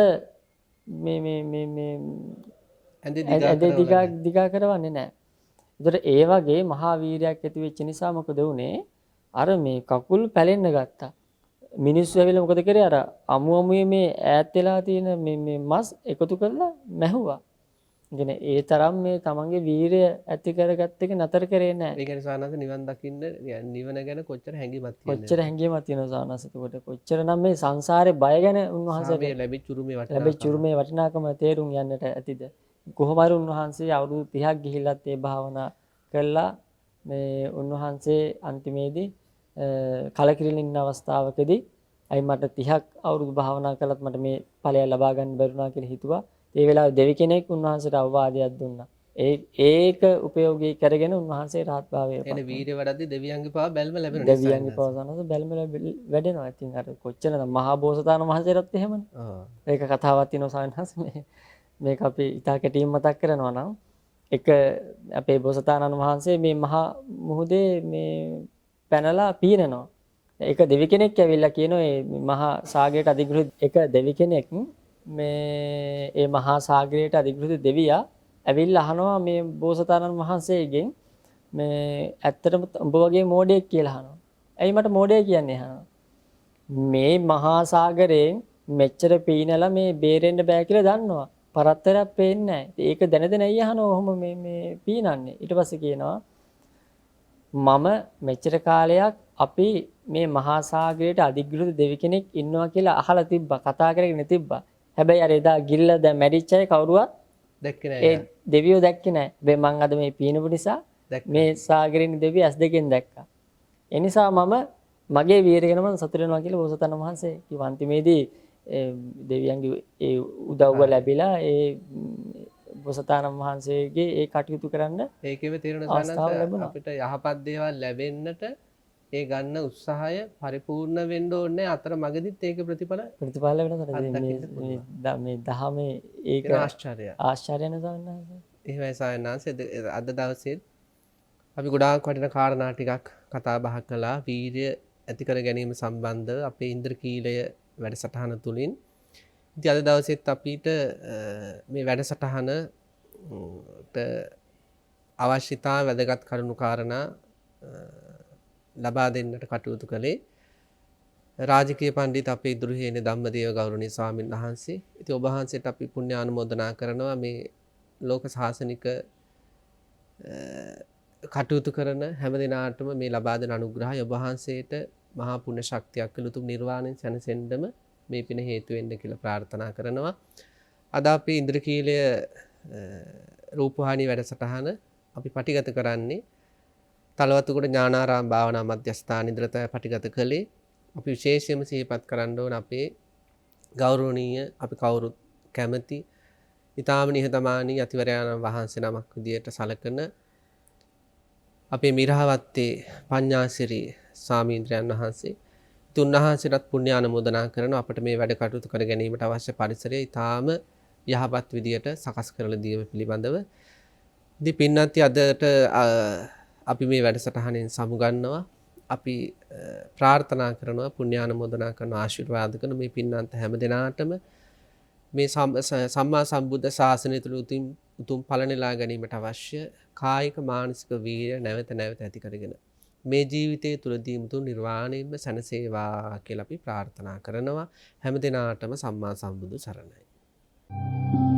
ඇඳේ දිගා කරවන්නේ නැහැ. එතකොට ඒ වගේ මහා වීරයක් ඇති වෙච්ච නිසා මොකද වුනේ? අර මේ කකුල් පැලෙන්න ගත්තා. මිනිස්සු ඇවිල්ලා මොකද කරේ? අර අමුමුවේ මේ ඈත් වෙලා තියෙන මේ මස් එකතු කරලා මැහුවා. ඉතින් ඒ තරම් මේ තමන්ගේ වීරය ඇති කරගත්ත එක නතර කරේ නැහැ. ඒ කියන්නේ සානස නිවන් දකින්න නිවන ගැන කොච්චර හැඟීමක් තියෙනවද? කොච්චර හැඟීමක් තියෙනවද සානස? එතකොට කොච්චර නම් මේ සංසාරේ බය ගැන උන්වහන්සේට ලැබිච්ච උරුමේ වටිනාකම තේරුම් යන්නට ඇතිද? කොහොම හරි උන්වහන්සේ අවුරුදු 30ක් ගිහිල්ලත් ඒ භාවනා කළා. මේ උන්වහන්සේ අන්තිමේදී කලකිරිලා ඉන්න අවස්ථාවකදී අයි මට 30ක් අවුරුදු භාවනා කළත් මට මේ ඵලය ලබා ගන්න බැරුණා කියලා හිතුවා. ඒ වෙලාවේ දෙවි කෙනෙක් උන්වහන්සේට අවවාදයක් දුන්නා. ඒක උපයෝගී කරගෙන උන්වහන්සේ රහත් භාවයට එනේ වීර්ය වඩද්දී දෙවියන්ගේ පාව බැල්ම ලැබෙනවා. දෙවියන්ගේ පාව සනස බැල්ම වැඩෙනවා. ඉතින් අර කොච්චරද මහා බෝසතාණන් වහන්සේටත් එහෙමනේ. ඒක කතාවක් තියෙනවා සායනහස් මේක අපි ඉතා කෙටියෙන් මතක් කරනවා නම් එක අපේ බෝසතාණන් වහන්සේ මේ මහා මුහුදේ මේ පැනලා පීනනවා. එක දෙවි කෙනෙක් ඇවිල්ලා කියනවා මේ මහා සාගරයට අධිග්‍රහිත එක දෙවි කෙනෙක් මේ ඒ මහා සාගරයට අධිග්‍රහිත දෙවියා ඇවිල්ලා අහනවා මේ බෝසතාණන් වහන්සේගෙන් මේ ඇත්තටම උඹ වගේ මෝඩයෙක් කියලා අහනවා. ඇයි මට මෝඩය කියන්නේ අහනවා. මේ මහා සාගරයෙන් මෙච්චර පීනලා මේ බේරෙන්න බෑ කියලා දන්නවා. පරතරයක් පේන්නේ නැහැ. ඒක දැන දැන ඇයි අහනවා ඔහොම මේ පීනන්නේ. ඊට පස්සේ කියනවා මම මෙච්චර කාලයක් අපි මේ මහා සාගරයට අධිග්‍රහිත දෙවි කෙනෙක් ඉන්නවා කියලා අහලා තිබ්බා. කතා කරගෙන තිබ්බා. හැබැයි අර එදා ගිල්ල දැන් මැරිච්ච අය කවුරුවත් දැක්කේ ඒ නෑ. දෙවියෝ දැක්කේ නැහැ. හැබැයි මං අද මේ පීනපු නිසා මේ සාගරෙන් දෙවිය ඇස් දෙකෙන් දැක්කා. ඒ නිසා මම මගේ වීරිය ගැන මම සතුටු වෙනවා කියලා බෝසතාණන් වහන්සේ කිව්වා. අන්තිමේදී දෙවියන්ගේ ඒ උදව්ව ලැබිලා ඒ බෝසතාණන් වහන්සේගේ ඒ කටයුතු කරන්න ඒකෙම තේරෙන අවස්ථාව සානස ලැබුණා. අපිට යහපත් දේවල් ලැබෙන්නට ඒ ගන්න උත්සාහය පරිපූර්ණ වෙන්න ඕනේ. අතර මගදීත් ඒක ප්‍රතිඵල වෙනසට මේ දහමේ ඒක ආශ්චර්යයක්. ආශ්චර්ය නසවන්නස. එහෙමයි සායනාංශ. අද දවසේ අපි ගොඩාක් වටින කාරණා ටිකක් කතා බහ කළා. වීර්ය ඇති කර ගැනීම සම්බන්ධව අපේ ඉන්ද්‍රකීලය වැඩසටහන තුලින්. ඉතින් අද දවසෙත් අපිට මේ වැඩසටහනට අවශ්‍යතා වැදගත් කරුණු කාරණා ලබා දෙන්නට කටයුතු කළේ රාජකීය පඬිත් අපේ ඉදුරුහේනේ ධම්මදේව ගෞරවනීය ස්වාමීන් වහන්සේ. ඉතින් ඔබ වහන්සේට අපි පුණ්‍ය ආනුමෝදනා කරනවා මේ ලෝක සාසනික කටයුතු කරන හැම දිනාටම මේ ලබා දෙන අනුග්‍රහය ඔබ වහන්සේට මහා පුණ්‍ය ශක්තියක් උතුම් නිර්වාණයෙන් සැනසෙන්නම මේ පින හේතු වෙන්න කියලා ප්‍රාර්ථනා කරනවා. අද අපි ඉන්ද්‍රකීලය රූපවාහිනී වැඩසටහන අපි පටිගත කරන්නේ තලවතුගොඩ ඥානාරාම භාවනා මධ්‍යස්ථාන ඉඳලා තමයි පටිගත කළේ. අපි විශේෂයෙන්ම සිහිපත් කරන්න ඕන අපේ ගෞරවනීය අපි කවුරුත් කැමති ඊටාම නිහතමානී අතිවරයාණන් වහන්සේ නමක් විදියට සැලකෙන අපේ මිරහවත්තේ පඤ්ඤාසිරි ස්වාමීන්ද්‍රයන් වහන්සේ. තුන්වහන්සේටත් පුණ්‍ය ආනුමෝදනා කරන අපිට මේ වැඩ කටයුතු කර ගැනීමට අවශ්‍ය පරිසරය ඊටාම යහපත් විදියට සකස් කරලා දීම පිළිබඳව. ඉතින් පින්නන්ති අදට අපි මේ වැඩසටහනෙන් සමුගන්නවා. අපි ප්‍රාර්ථනා කරනවා පුණ්‍ය ආනුමෝදනා කරන ආශිර්වාද කරන මේ පින්නන්ත හැම දිනාටම මේ සම්මා සම්බුද්ධ ශාසනය තුළ උතුම් ඵල නෙලා ගැනීමට අවශ්‍ය කායික මානසික වීර්ය නැවත නැවත ඇති කරගෙන මේ ජීවිතයේ තුලදී උතුම් නිර්වාණයෙන්ම සැනසේවා කියලා අපි ප්‍රාර්ථනා කරනවා. හැම දිනාටම සම්මා සම්බුදු සරණයි.